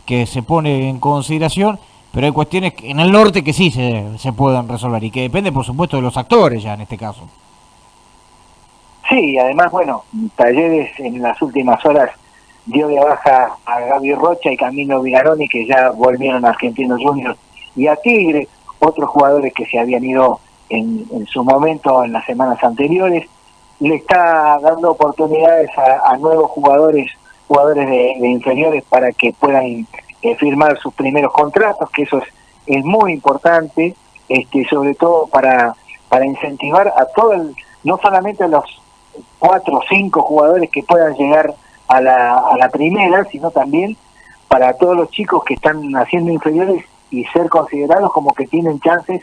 que se pone en consideración, pero hay cuestiones en el norte que sí se pueden resolver y que depende, por supuesto, de los actores ya en este caso. Sí, además, bueno, Talleres en las últimas horas dio de baja a Gaby Rocha y Camilo Vigaroni, que ya volvieron a Argentinos Juniors y a Tigre, otros jugadores que se habían ido en su momento en las semanas anteriores. Le está dando oportunidades a nuevos jugadores de inferiores para que puedan firmar sus primeros contratos, que eso es muy importante, sobre todo para incentivar a no solamente a los 4 o 5 jugadores que puedan llegar a la primera, sino también para todos los chicos que están haciendo inferiores y ser considerados como que tienen chances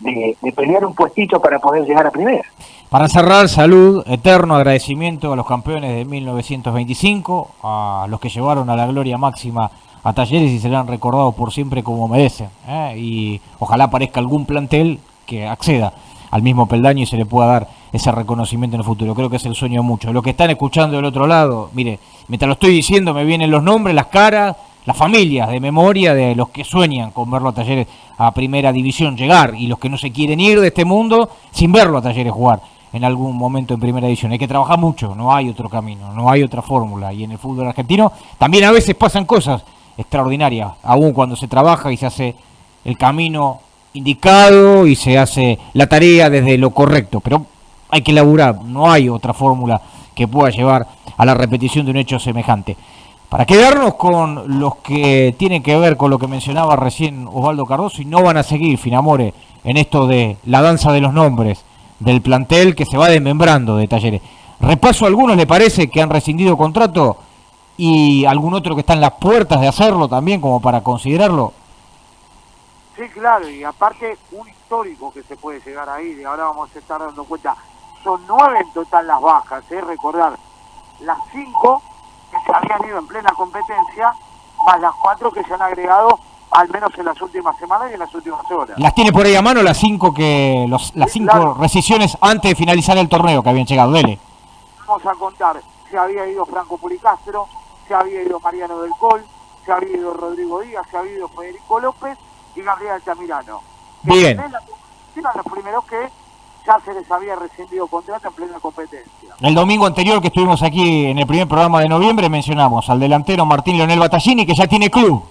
de pelear un puestito para poder llegar a primera. Para cerrar, salud, eterno agradecimiento a los campeones de 1925, a los que llevaron a la gloria máxima a Talleres y serán recordados por siempre como merecen, y ojalá aparezca algún plantel que acceda al mismo peldaño y se le pueda dar ese reconocimiento en el futuro. Creo que es el sueño de muchos. Los que están escuchando del otro lado, mire, mientras lo estoy diciendo me vienen los nombres, las caras, las familias de memoria de los que sueñan con verlo a Talleres a primera división llegar y los que no se quieren ir de este mundo sin verlo a Talleres jugar en algún momento en primera división. Hay que trabajar mucho, no hay otro camino, no hay otra fórmula, y en el fútbol argentino también a veces pasan cosas extraordinarias, aún cuando se trabaja y se hace el camino indicado y se hace la tarea desde lo correcto, pero hay que laburar, no hay otra fórmula que pueda llevar a la repetición de un hecho semejante. Para quedarnos con los que tienen que ver con lo que mencionaba recién Osvaldo Cardoso y no van a seguir, Finamore, en esto de la danza de los nombres del plantel que se va desmembrando de Talleres. Repaso a algunos, ¿le parece que han rescindido contrato? Y algún otro que está en las puertas de hacerlo también, como para considerarlo. Sí, claro, y aparte un histórico que se puede llegar ahí, y ahora vamos a estar dando cuenta, son 9 en total las bajas, recordar, las 5 que se habían ido en plena competencia, más las 4 que se han agregado al menos en las últimas semanas y en las últimas horas. ¿Las tiene por ahí a mano las 5 las 5 claro, rescisiones antes de finalizar el torneo que habían llegado? Dele. Vamos a contar, se había ido Franco Puricastro, se había ido Mariano del Col, se había ido Rodrigo Díaz, se había ido Federico López y Gabriel Altamirano. Bien. Eran los primeros que ya se les había rescindido contrato en plena competencia. El domingo anterior que estuvimos aquí en el primer programa de noviembre mencionamos al delantero Martín Leonel Battaglini, que ya tiene club.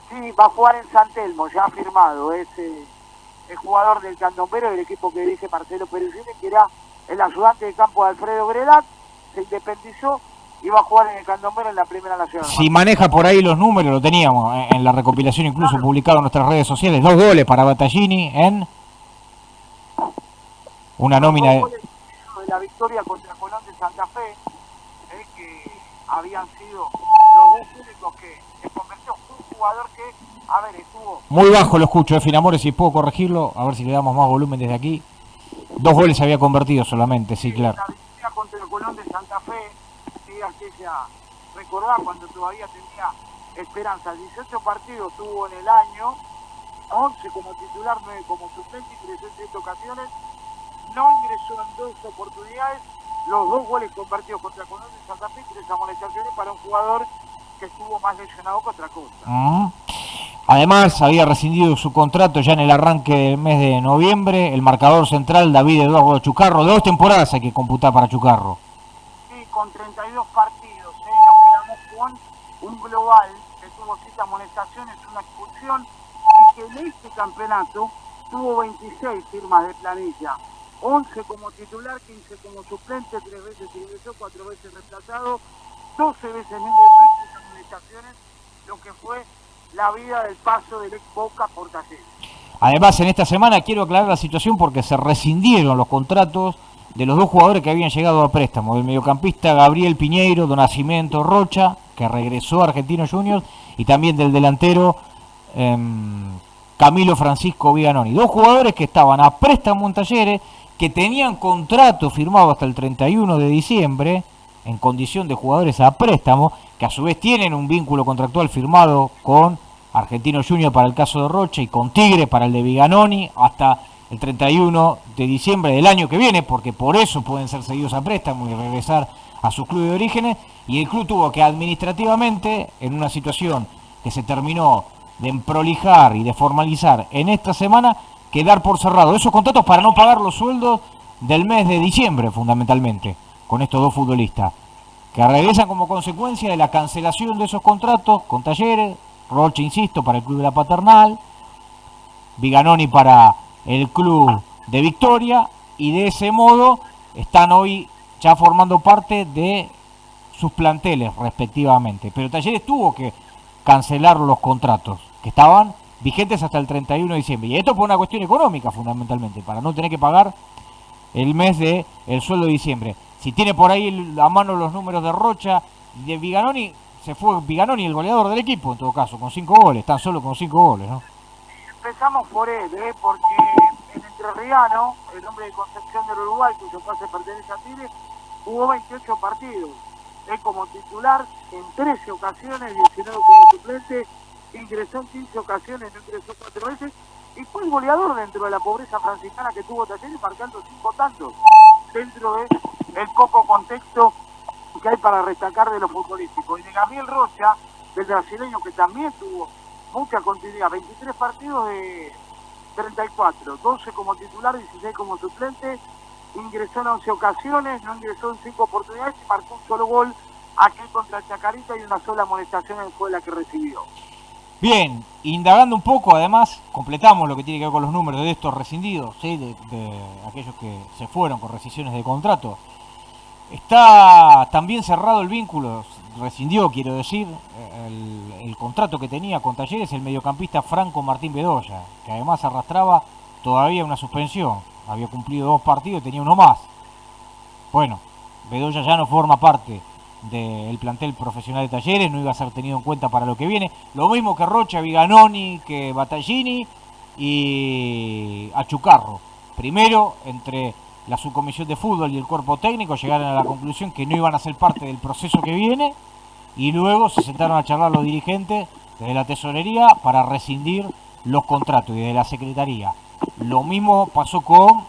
Sí, va a jugar en San Telmo, ya ha firmado, es el jugador del Candombero, del equipo que dirige Marcelo Perugini, que era el ayudante de campo de Alfredo Grelat, se independizó y va a jugar en el Candombero en la Primera Nacional. Si maneja por ahí los números, lo teníamos en la recopilación incluso publicado en nuestras redes sociales, 2 goles para Battaglini en una nómina de la victoria contra Colón de Santa Fe, que habían sido los 2 únicos que se convirtió un jugador que, a ver, estuvo... Muy bajo lo escucho, Finamore, si puedo corregirlo, a ver si le damos más volumen desde aquí. 2 goles se había convertido solamente, sí, claro. La victoria contra Colón de Santa Fe, aquella, recordar cuando todavía tenía esperanza, 18 partidos tuvo en el año, 11 como titular, 9 como suplente, ingresó en 7 ocasiones, no ingresó en 2 oportunidades, los 2 goles convertidos contra Colón de Santa Fe, 3 amonestaciones para un jugador que estuvo más lesionado que otra cosa. Además, había rescindido su contrato ya en el arranque del mes de noviembre, el marcador central David Eduardo Chucarro, 2 temporadas hay que computar para Chucarro. Sí, con 32 partidos, nos quedamos con un global que tuvo 7 amonestaciones, una expulsión, y que en este campeonato tuvo 26 firmas de planilla, 11 como titular, 15 como suplente, 3 veces ingresó, 4 veces reemplazado, 12 veces no ingresó y 3 amonestaciones, lo que fue la vida del paso del ex Boca por Talleres. Además, en esta semana quiero aclarar la situación porque se rescindieron los contratos de los 2 jugadores que habían llegado a préstamo, del mediocampista Gabriel Piñeiro, Don Nacimiento Rocha, que regresó a Argentinos Juniors, y también del delantero Camilo Francisco Viganoni. 2 jugadores que estaban a préstamo en Talleres, que tenían contrato firmado hasta el 31 de diciembre, en condición de jugadores a préstamo, que a su vez tienen un vínculo contractual firmado con Argentinos Juniors para el caso de Rocha y con Tigre para el de Viganoni hasta el 31 de diciembre del año que viene, porque por eso pueden ser cedidos a préstamo y regresar a sus clubes de orígenes, y el club tuvo que administrativamente, en una situación que se terminó de prolijar y de formalizar en esta semana que dar por cerrado esos contratos para no pagar los sueldos del mes de diciembre, fundamentalmente, con estos dos futbolistas, que regresan como consecuencia de la cancelación de esos contratos con Talleres, Rocha, insisto, para el Club de la Paternal, Viganoni para el Club de Victoria, y de ese modo están hoy ya formando parte de sus planteles respectivamente. Pero Talleres tuvo que cancelar los contratos que estaban vigentes hasta el 31 de diciembre. Y esto por una cuestión económica, fundamentalmente, para no tener que pagar el mes de el sueldo de diciembre. Si tiene por ahí a mano los números de Rocha y de Viganoni, se fue Viganoni el goleador del equipo, en todo caso, con 5 goles, tan solo con 5 goles, ¿no? Empezamos por él, porque el entrerriano, el hombre de Concepción del Uruguay, cuyo pase pertenece a Tigre, jugó 28 partidos. Él como titular en 13 ocasiones, 19 como suplente, ingresó en 15 ocasiones, no ingresó 4 veces, y fue el goleador dentro de la pobreza franciscana que tuvo Talleres, marcando 5 tantos, dentro del poco contexto que hay para destacar de lo futbolístico. Y de Gabriel Rocha, del brasileño, que también tuvo mucha continuidad, 23 partidos de 34, 12 como titular, 16 como suplente, ingresó en 11 ocasiones, no ingresó en 5 oportunidades y marcó un solo gol, aquel contra Chacarita, y una sola amonestación fue la que recibió. Bien, indagando un poco, además, completamos lo que tiene que ver con los números de estos rescindidos, ¿sí? de aquellos que se fueron con rescisiones de contrato. Está también cerrado el vínculo, rescindió, quiero decir, el contrato que tenía con Talleres el mediocampista Franco Martín Bedoya, que además arrastraba todavía una suspensión. Había cumplido 2 partidos y tenía uno más. Bueno, Bedoya ya no forma parte del plantel profesional de Talleres, no iba a ser tenido en cuenta para lo que viene. Lo mismo que Rocha, Viganoni, que Battaglini y Achucarro. Primero, entre la subcomisión de fútbol y el cuerpo técnico llegaron a la conclusión que no iban a ser parte del proceso que viene, y luego se sentaron a charlar los dirigentes desde la tesorería para rescindir los contratos, y desde la secretaría. Lo mismo pasó con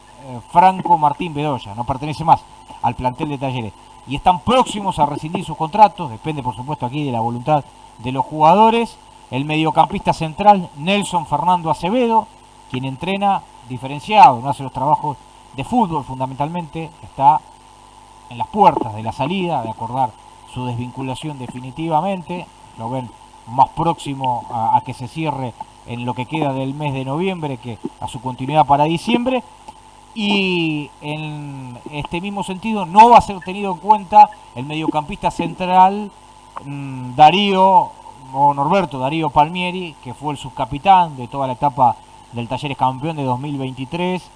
Franco Martín Bedoya, no pertenece más al plantel de Talleres, y están próximos a rescindir sus contratos, depende por supuesto aquí de la voluntad de los jugadores. El mediocampista central Nelson Fernando Acevedo, quien entrena diferenciado, no hace los trabajos de fútbol fundamentalmente, está en las puertas de la salida, de acordar su desvinculación definitivamente. Lo ven más próximo a que se cierre en lo que queda del mes de noviembre que a su continuidad para diciembre. Y en este mismo sentido no va a ser tenido en cuenta el mediocampista central Norberto Darío Palmieri, que fue el subcapitán de toda la etapa del Talleres campeón de 2023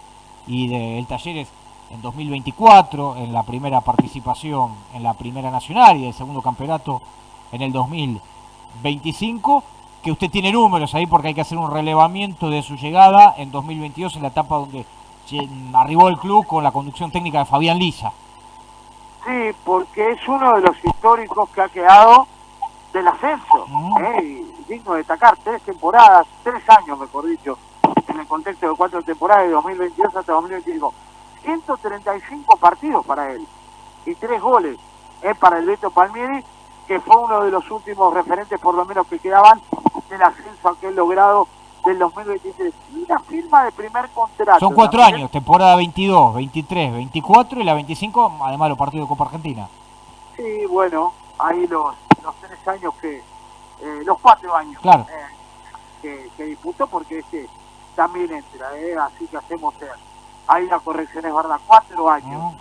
y del Talleres en 2024, en la primera participación en la Primera Nacional y el segundo campeonato en el 2025, que usted tiene números ahí porque hay que hacer un relevamiento de su llegada en 2022, en la etapa donde arribó el club con la conducción técnica de Fabián Lisa. Sí, porque es uno de los históricos que ha quedado del ascenso, digno de destacar, 3 años mejor dicho, en el contexto de 4 temporadas de 2022 hasta 2025, 135 partidos para él y 3 goles para el Beto Palmieri, que fue uno de los últimos referentes por lo menos que quedaban del ascenso aquel logrado del 2023. Y la firma de primer contrato. Son 4 años, temporada 22, 23, 24 y la 25, además los partidos de Copa Argentina. Sí, bueno, ahí los 3 años los 4 años claro. que disputó, porque también entra, así que hacemos ahí la corrección, es verdad, 4 años.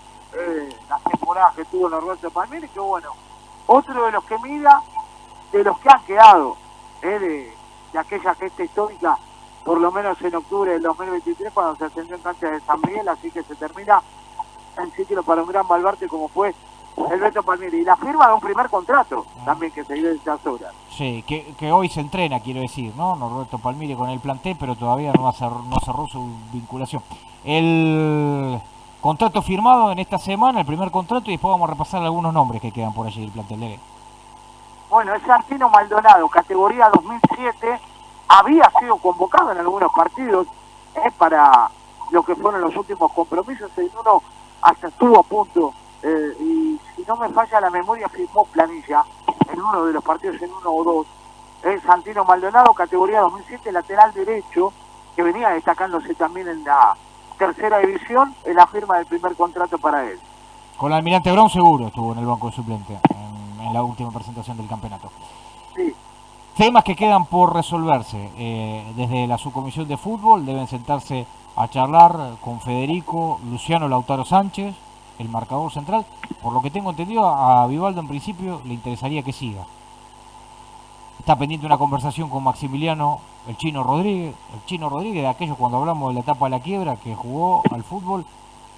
Las temporadas que tuvo Norberto Palmieri, que bueno, otro de los que mira, de los que han quedado, de aquella gesta histórica, por lo menos en octubre del 2023, cuando se ascendió en cancha de San Miguel, así que se termina en ciclo para un gran baluarte como fue el Beto Palmieri. Y la firma de un primer contrato, también, que se dio en estas horas. Sí, que hoy se entrena, quiero decir, ¿no? Norberto Palmieri con el plantel, pero todavía no cerró su vinculación. El contrato firmado en esta semana, el primer contrato, y después vamos a repasar algunos nombres que quedan por allí del plantel de Bueno, es Santino Maldonado, categoría 2007, había sido convocado en algunos partidos para lo que fueron los últimos compromisos, en uno hasta estuvo a punto, y si no me falla la memoria, firmó planilla en uno de los partidos, en 1 o 2, es Santino Maldonado, categoría 2007, lateral derecho, que venía destacándose también en la tercera división, en la firma del primer contrato para él. Con el Almirante Brown seguro estuvo en el banco de suplente en la última presentación del campeonato. Sí. Temas que quedan por resolverse. Desde la subcomisión de fútbol deben sentarse a charlar con Federico, Luciano Lautaro Sánchez, el marcador central. Por lo que tengo entendido, a Vivaldo en principio le interesaría que siga. Está pendiente una conversación con Maximiliano, el Chino Rodríguez de aquellos cuando hablamos de la etapa de la quiebra, que jugó al fútbol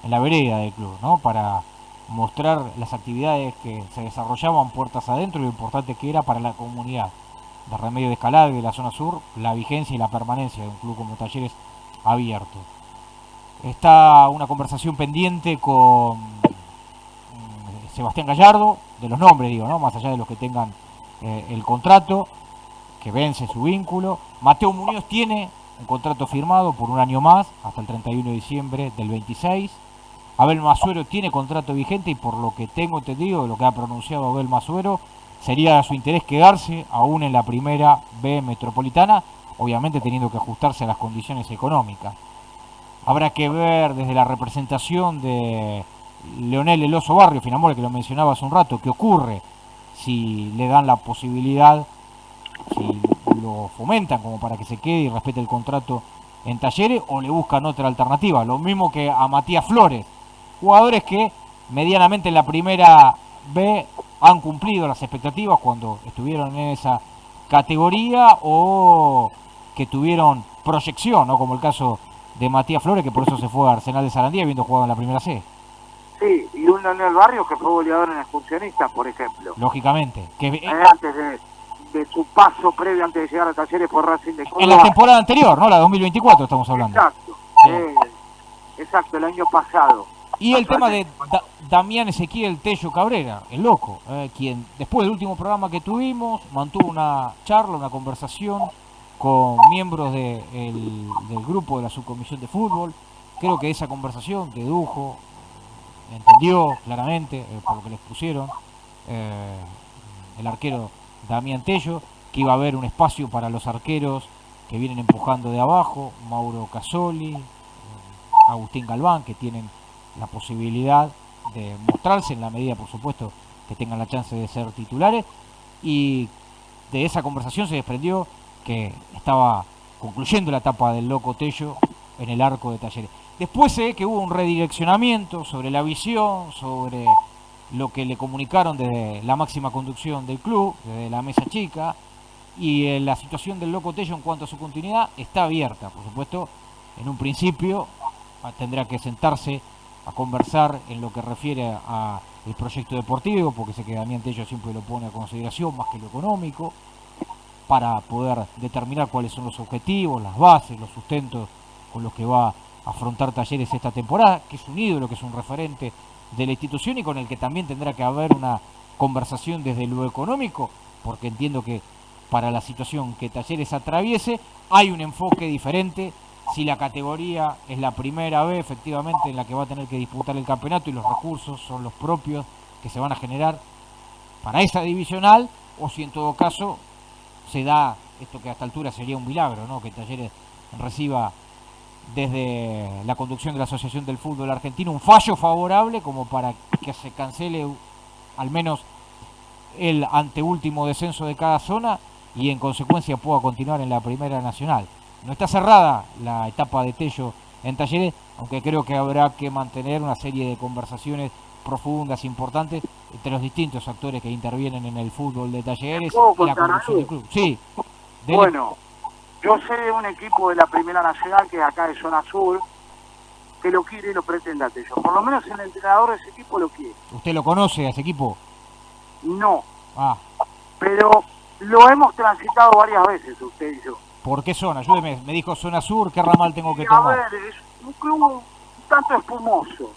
en la vereda del club, ¿no? Para mostrar las actividades que se desarrollaban puertas adentro y lo importante que era para la comunidad de Remedio de Escalada y de la zona sur, la vigencia y la permanencia de un club como Talleres abierto. Está una conversación pendiente con Sebastián Gallardo, de los nombres digo, ¿no? Más allá de los que tengan el contrato, que vence su vínculo. Mateo Muñoz tiene un contrato firmado por un año más, hasta el 31 de diciembre del 26. Abel Masuero tiene contrato vigente y por lo que tengo entendido, de lo que ha pronunciado Abel Masuero, sería su interés quedarse aún en la primera B metropolitana, obviamente teniendo que ajustarse a las condiciones económicas. Habrá que ver desde la representación de Leonel El Oso Barrio, Finamore, que lo mencionaba hace un rato, qué ocurre si le dan la posibilidad, si lo fomentan como para que se quede y respete el contrato en Talleres, o le buscan otra alternativa. Lo mismo que a Matías Flores, jugadores que medianamente en la primera B han cumplido las expectativas cuando estuvieron en esa categoría o que tuvieron proyección, ¿no? Como el caso de Matías Flores, que por eso se fue a Arsenal de Sarandí habiendo jugado en la primera C. Sí, y un Leonel Barrios que fue goleador en Excursionistas, por ejemplo. Lógicamente. Que, antes de su paso previo, antes de llegar a Talleres por Racing de Córdoba. En la temporada anterior, ¿no? La 2024 estamos hablando. Exacto, exacto, el año pasado. Y el tema de Damián Ezequiel Tello Cabrera, el loco, quien después del último programa que tuvimos mantuvo una charla, una conversación con miembros del grupo de la subcomisión de fútbol. Creo que esa conversación dedujo, entendió claramente, por lo que les pusieron, el arquero Damián Tello, que iba a haber un espacio para los arqueros que vienen empujando de abajo, Mauro Casoli, Agustín Galván, que tienen la posibilidad de mostrarse en la medida, por supuesto, que tengan la chance de ser titulares. Y de esa conversación se desprendió que estaba concluyendo la etapa del loco Tello en el arco de Talleres. Después sé que hubo un redireccionamiento sobre la visión, sobre lo que le comunicaron desde la máxima conducción del club, desde la mesa chica, y la situación del loco Tello en cuanto a su continuidad está abierta. Por supuesto, en un principio tendrá que sentarse a conversar en lo que refiere a el proyecto deportivo, porque sé que Damián Tello siempre lo pone a consideración más que lo económico, para poder determinar cuáles son los objetivos, las bases, los sustentos con los que va a afrontar Talleres esta temporada, que es un ídolo, que es un referente de la institución y con el que también tendrá que haber una conversación desde lo económico, porque entiendo que para la situación que Talleres atraviese hay un enfoque diferente. Si la categoría es la primera vez efectivamente en la que va a tener que disputar el campeonato y los recursos son los propios que se van a generar para esa divisional, o si en todo caso se da esto que a esta altura sería un milagro, ¿no? Que Talleres reciba desde la conducción de la Asociación del Fútbol Argentino un fallo favorable como para que se cancele al menos el anteúltimo descenso de cada zona y en consecuencia pueda continuar en la Primera Nacional. No está cerrada la etapa de Tello en Talleres, aunque creo que habrá que mantener una serie de conversaciones profundas, importantes, entre los distintos actores que intervienen en el fútbol de Talleres y la conducción del club. Sí. Bueno, yo sé de un equipo de la Primera Nacional, que es acá de Zona Sur, que lo quiere y lo pretende a Tello. Por lo menos el entrenador de ese equipo lo quiere. ¿Usted lo conoce a ese equipo? No. Ah. Pero lo hemos transitado varias veces, usted y yo. ¿Por qué zona? Ayúdeme, me dijo zona sur, ¿qué ramal tengo que tomar? A ver, es un club un tanto espumoso.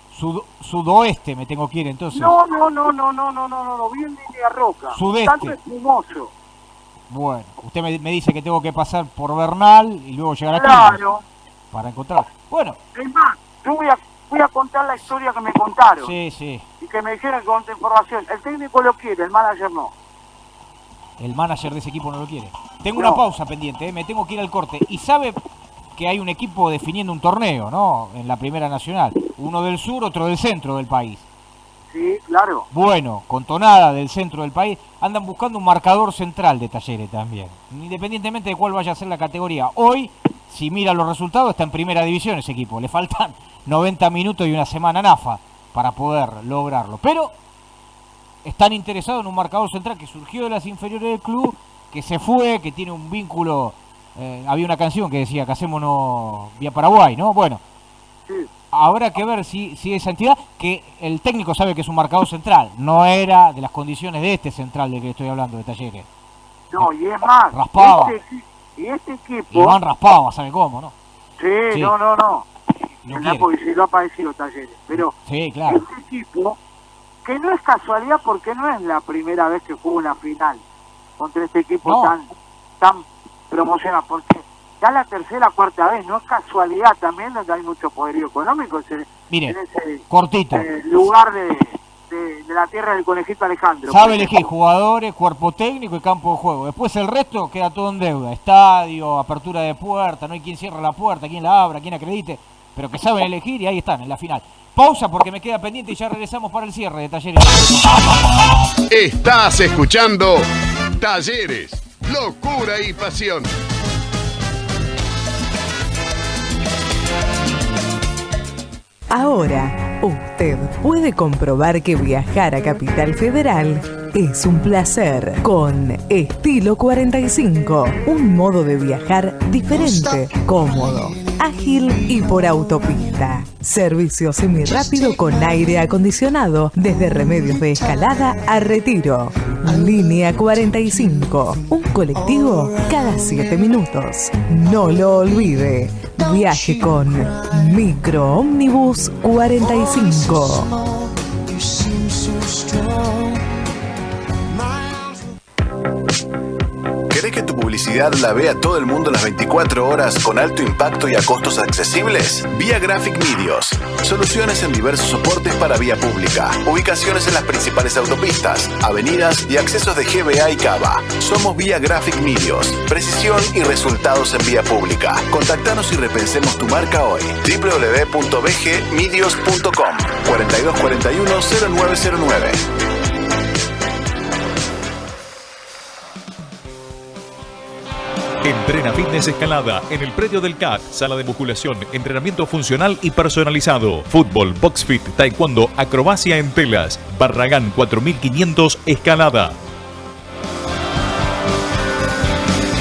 Sudoeste me tengo que ir entonces. No, bien línea roca. Sudeste. Tanto espumoso. Bueno, usted me dice que tengo que pasar por Bernal y luego llegar aquí. Claro. Para encontrar. Bueno. Es más, yo voy a contar la historia que me contaron. Sí, sí. Y que me dijeron con información. El técnico lo quiere, el manager no. El manager de ese equipo no lo quiere. Tengo una pausa pendiente, me tengo que ir al corte. Y sabe que hay un equipo definiendo un torneo, ¿no? En la Primera Nacional. Uno del sur, otro del centro del país. Sí, claro. Bueno, con Tonada del centro del país, andan buscando un marcador central de Talleres también. Independientemente de cuál vaya a ser la categoría. Hoy, si mira los resultados, está en Primera División ese equipo. Le faltan 90 minutos y una semana NAFA para poder lograrlo. Pero están interesados en un marcador central que surgió de las inferiores del club, que se fue, que tiene un vínculo. Había una canción que decía, casémonos vía Paraguay, ¿no? Bueno, Sí. habrá que ver si esa entidad, que el técnico sabe que es un marcador central, no era de las condiciones de este central del que estoy hablando, de Talleres. No, y es más, Raspaba. este equipo... Iván raspaba, ¿sabe cómo, no? Sí, no. No En quiere. porque se lo ha padecido Talleres. Pero Sí, claro. este equipo, que no es casualidad porque no es la primera vez que juega una final contra este equipo No. tan promocionado, porque ya la tercera, cuarta vez, no es casualidad también donde hay mucho poderío económico Mire, en ese cortito. lugar de la tierra del conejito Alejandro. Sabe elegir jugadores, cuerpo técnico y campo de juego. Después el resto queda todo en deuda. Estadio, apertura de puerta, no hay quien cierre la puerta, quien la abra, quien acredite. Pero que saben elegir y ahí están, en la final. Pausa porque me queda pendiente y ya regresamos para el cierre de Talleres. Estás escuchando Talleres, locura y pasión. Ahora, usted puede comprobar que viajar a Capital Federal es un placer con Estilo 45, un modo de viajar diferente, cómodo, ágil y por autopista. Servicio semirápido con aire acondicionado desde Remedios de Escalada a Retiro. Línea 45, un colectivo cada 7 minutos. No lo olvide. Viaje con Micro Ómnibus 45. ¿Querés que tu publicidad la vea todo el mundo las 24 horas con alto impacto y a costos accesibles? Vía Graphic Medios. Soluciones en diversos soportes para vía pública. Ubicaciones en las principales autopistas, avenidas y accesos de GBA y Cava. Somos Vía Graphic Medios. Precisión y resultados en vía pública. Contactanos y repensemos tu marca hoy. www.bgmedios.com 4241-0909. Entrena Fitness Escalada en el predio del CAT, sala de musculación, entrenamiento funcional y personalizado, fútbol, box fit, taekwondo, acrobacia en telas. Barragán 4500 Escalada.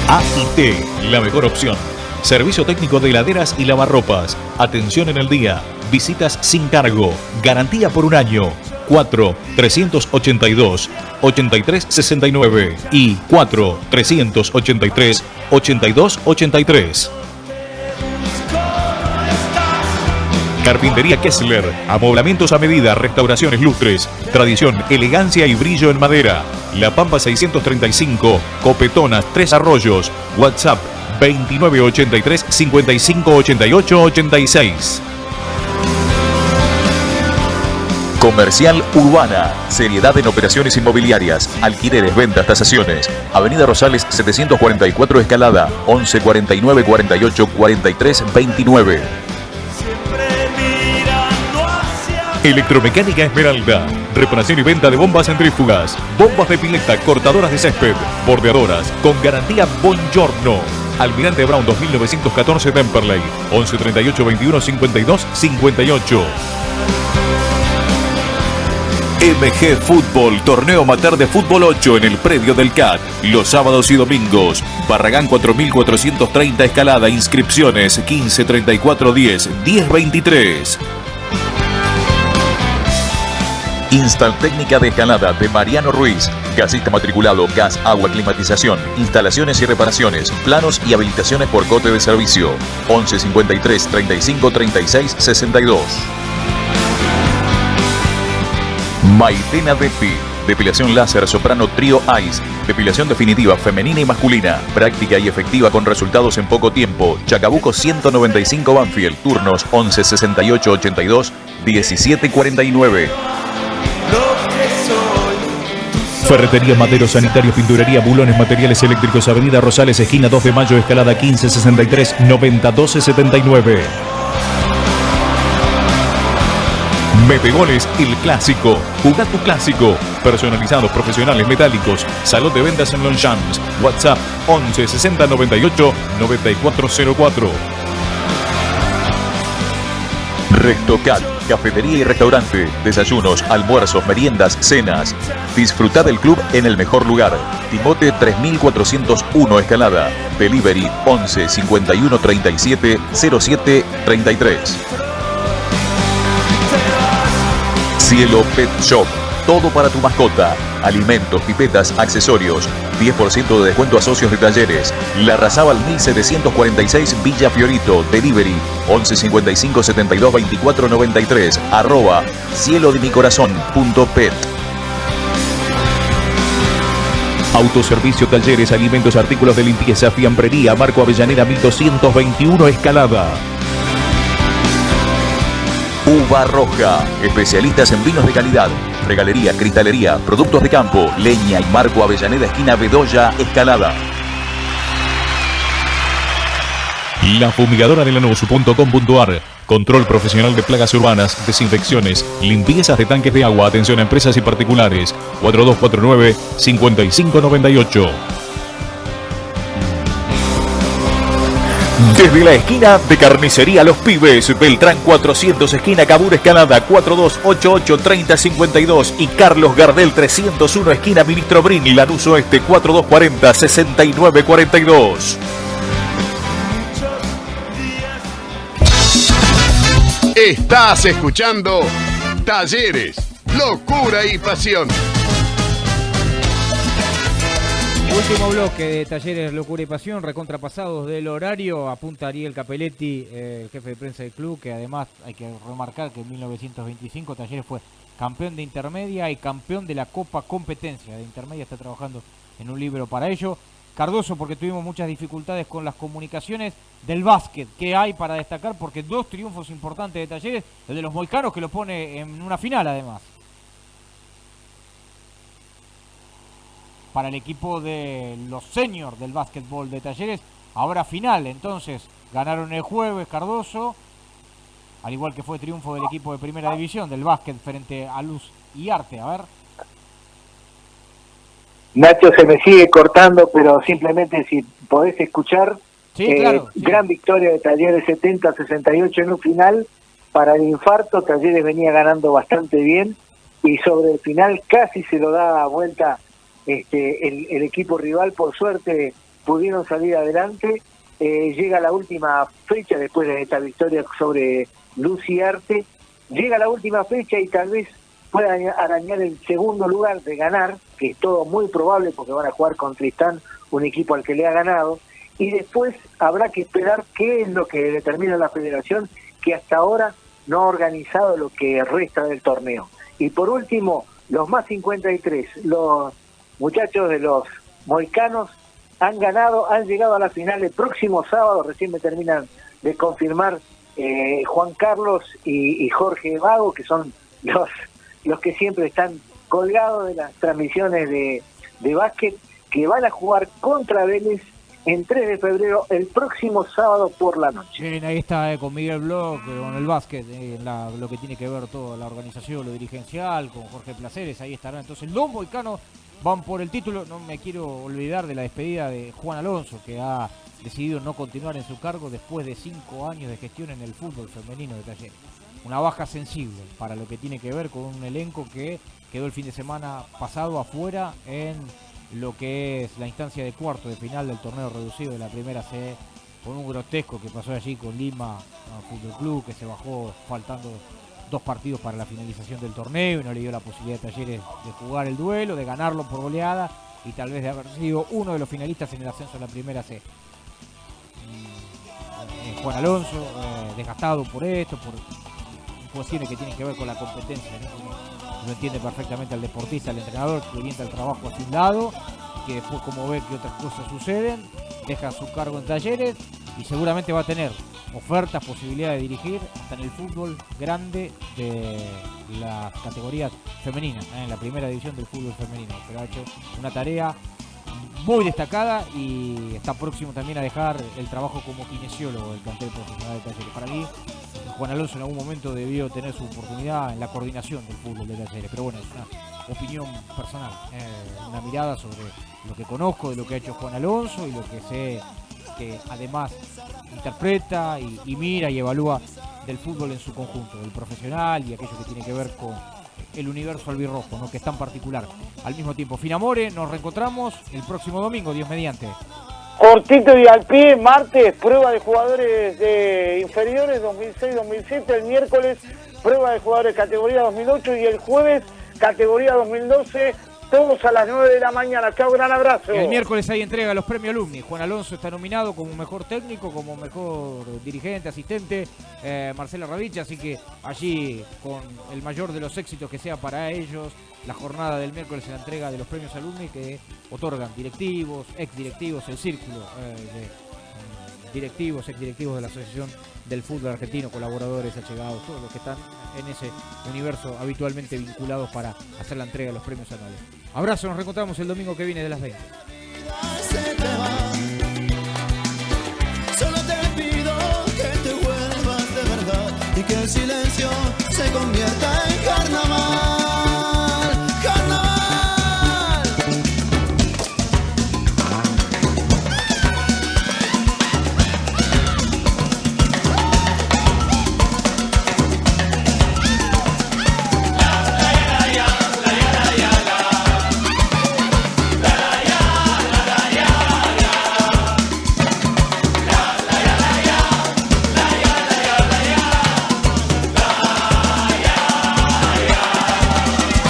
AIT, la mejor opción. Servicio técnico de heladeras y lavarropas. Atención en el día. Visitas sin cargo. Garantía por un año. 4-382-8369 y 4-383-8283. Carpintería Kessler, amoblamientos a medida, restauraciones lustres, tradición, elegancia y brillo en madera. La Pampa 635, Copetonas, Tres Arroyos, WhatsApp 2983 5588 86. Comercial Urbana, seriedad en operaciones inmobiliarias, alquileres, ventas, tasaciones. Avenida Rosales 744 Escalada, 11 49 48 43 29. Electromecánica Esmeralda, reparación y venta de bombas centrífugas, bombas de pileta, cortadoras de césped, bordeadoras, con garantía Buongiorno. Almirante Brown 2914 Temperley, 11 38 21 52 58. MG Fútbol, torneo amateur de fútbol 8 en el predio del CAT, los sábados y domingos. Barragán 4430 Escalada, inscripciones 15 34 10 10 23. Instal Técnica de Escalada de Mariano Ruiz. Gasista matriculado, gas, agua, climatización, instalaciones y reparaciones, planos y habilitaciones por cote de servicio. 11 53 35 36 62. Maitena Depi, depilación láser soprano trío Ice, depilación definitiva femenina y masculina, práctica y efectiva con resultados en poco tiempo. Chacabuco 195 Banfield, turnos 11 68 82 17 49. Ferretería Madero, Sanitario, Pinturería, Bulones, Materiales Eléctricos, Avenida Rosales, esquina 2 de Mayo, escalada 1563 90 12 79. Metegoles, el clásico. Jugá tu clásico. Personalizados, profesionales, metálicos. Salón de ventas en Longchamps. WhatsApp 11 60 98 9404. Rectocat, cafetería y restaurante. Desayunos, almuerzos, meriendas, cenas. Disfrutá del club en el mejor lugar. Timote 3401 Escalada. Delivery 11 51 37 07 33. Cielo Pet Shop. Todo para tu mascota. Alimentos, pipetas, accesorios. 10% de descuento a socios de talleres. Larrazábal 1746 Villa Fiorito. Delivery 11 55 72 24 93. @cielodemicorazon.pet. Autoservicio, talleres, alimentos, artículos de limpieza, fiambrería, Marco Avellaneda 1221 Escalada. Uva Roja, especialistas en vinos de calidad, regalería, cristalería, productos de campo, leña y Marco Avellaneda, esquina Bedoya, Escalada. La fumigadora de lanús.com.ar. Control profesional de plagas urbanas, desinfecciones, limpiezas de tanques de agua, atención a empresas y particulares. 4249-5598. Desde la esquina de Carnicería Los Pibes, Beltrán 400, esquina Cabur, Escalada, 4288-3052 y Carlos Gardel 301, esquina Ministro Brin, Lanús Oeste, 4240-6942. Estás escuchando Talleres, Locura y Pasión. Último bloque de Talleres, Locura y Pasión, recontrapasados del horario. Apunta Ariel Capelletti, el jefe de prensa del club, que además hay que remarcar que en 1925 Talleres fue campeón de intermedia y campeón de la Copa Competencia de intermedia. Está trabajando en un libro para ello. Cardoso, porque tuvimos muchas dificultades con las comunicaciones del básquet. ¿Qué hay para destacar? Porque dos triunfos importantes de Talleres, el de los Moicanos, que lo pone en una final además. Para el equipo de los seniors del básquetbol de Talleres, habrá final. Entonces, ganaron el jueves Cardoso, al igual que fue triunfo del equipo de primera división del básquet frente a Luz y Arte. A ver. Nacho, se me sigue cortando, pero simplemente si podés escuchar, sí, claro, sí. Gran victoria de Talleres 70-68 en un final. Para el infarto, Talleres venía ganando bastante bien y sobre el final casi se lo da vuelta el equipo rival. Por suerte pudieron salir adelante. Llega la última fecha después de esta victoria sobre Luz y Arte. Llega la última fecha y tal vez pueda arañar el segundo lugar de ganar, que es todo muy probable porque van a jugar con Tristán, un equipo al que le ha ganado, y después habrá que esperar qué es lo que determina la federación, que hasta ahora no ha organizado lo que resta del torneo. Y por último, los más 53, los muchachos de los Moicanos han ganado, han llegado a la final el próximo sábado. Recién me terminan de confirmar Juan Carlos y Jorge Vago, que son los que siempre están colgados de las transmisiones de básquet, que van a jugar contra Vélez en 3 de febrero, el próximo sábado por la noche. Bien, ahí está con Miguel Bloch, con el básquet, lo que tiene que ver toda la organización, lo dirigencial, con Jorge Placeres, ahí estarán. Entonces los Moicanos van por el título. No me quiero olvidar de la despedida de Juan Alonso, que ha decidido no continuar en su cargo después de 5 años de gestión en el fútbol femenino de Talleres. Una baja sensible para lo que tiene que ver con un elenco que quedó el fin de semana pasado afuera en lo que es la instancia de cuarto de final del torneo reducido de la primera C, con un grotesco que pasó allí con Lima Fútbol Club, que se bajó faltando 2 partidos para la finalización del torneo y no le dio la posibilidad a Talleres de jugar el duelo, de ganarlo por goleada y tal vez de haber sido uno de los finalistas en el ascenso a la primera C. Juan Alonso, desgastado por esto, por cuestiones que tienen que ver con la competencia, ¿no? Lo entiende perfectamente el deportista, el entrenador, que orienta el trabajo hacia un lado, que después, como ve que otras cosas suceden, deja su cargo en Talleres y seguramente va a tener ofertas, posibilidades de dirigir hasta en el fútbol grande de las categorías femeninas, en la primera división del fútbol femenino, pero ha hecho una tarea muy destacada y está próximo también a dejar el trabajo como kinesiólogo del plantel profesional de Talleres. Para mí, Juan Alonso en algún momento debió tener su oportunidad en la coordinación del fútbol de Talleres, pero bueno, es una opinión personal, una mirada sobre lo que conozco de lo que ha hecho Juan Alonso y lo que sé que además interpreta y mira y evalúa del fútbol en su conjunto, del profesional y aquello que tiene que ver con el universo albirrojo, ¿no? Que es tan particular. Al mismo tiempo, Finamore, nos reencontramos el próximo domingo, Dios mediante. Cortito y al pie, martes, prueba de jugadores de inferiores 2006-2007, el miércoles, prueba de jugadores categoría 2008 y el jueves, categoría 2012, todos a las 9 de la mañana. Chao, gran abrazo. El miércoles hay entrega de los premios Alumni. Juan Alonso está nominado como mejor técnico, como mejor dirigente, asistente, Marcelo Ravich, así que allí con el mayor de los éxitos que sea para ellos, la jornada del miércoles en la entrega de los premios Alumni que otorgan directivos, exdirectivos, el círculo de directivos, exdirectivos de la Asociación del Fútbol Argentino, colaboradores allegados, todos los que están en ese universo habitualmente vinculados para hacer la entrega de los premios anuales. Abrazo, nos reencontramos el domingo que viene de las 20. Solo te pido que te vuelvas de verdad y que el silencio se convierta en carnaval. ¡Carnaval!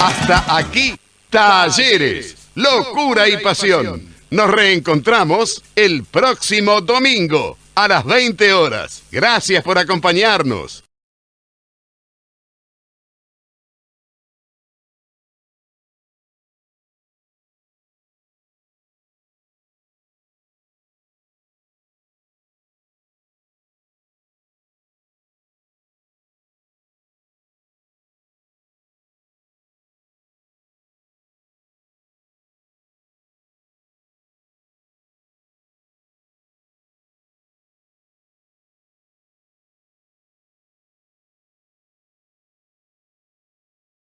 Hasta aquí, Talleres, locura y pasión. Nos reencontramos el próximo domingo a las 20 horas. Gracias por acompañarnos.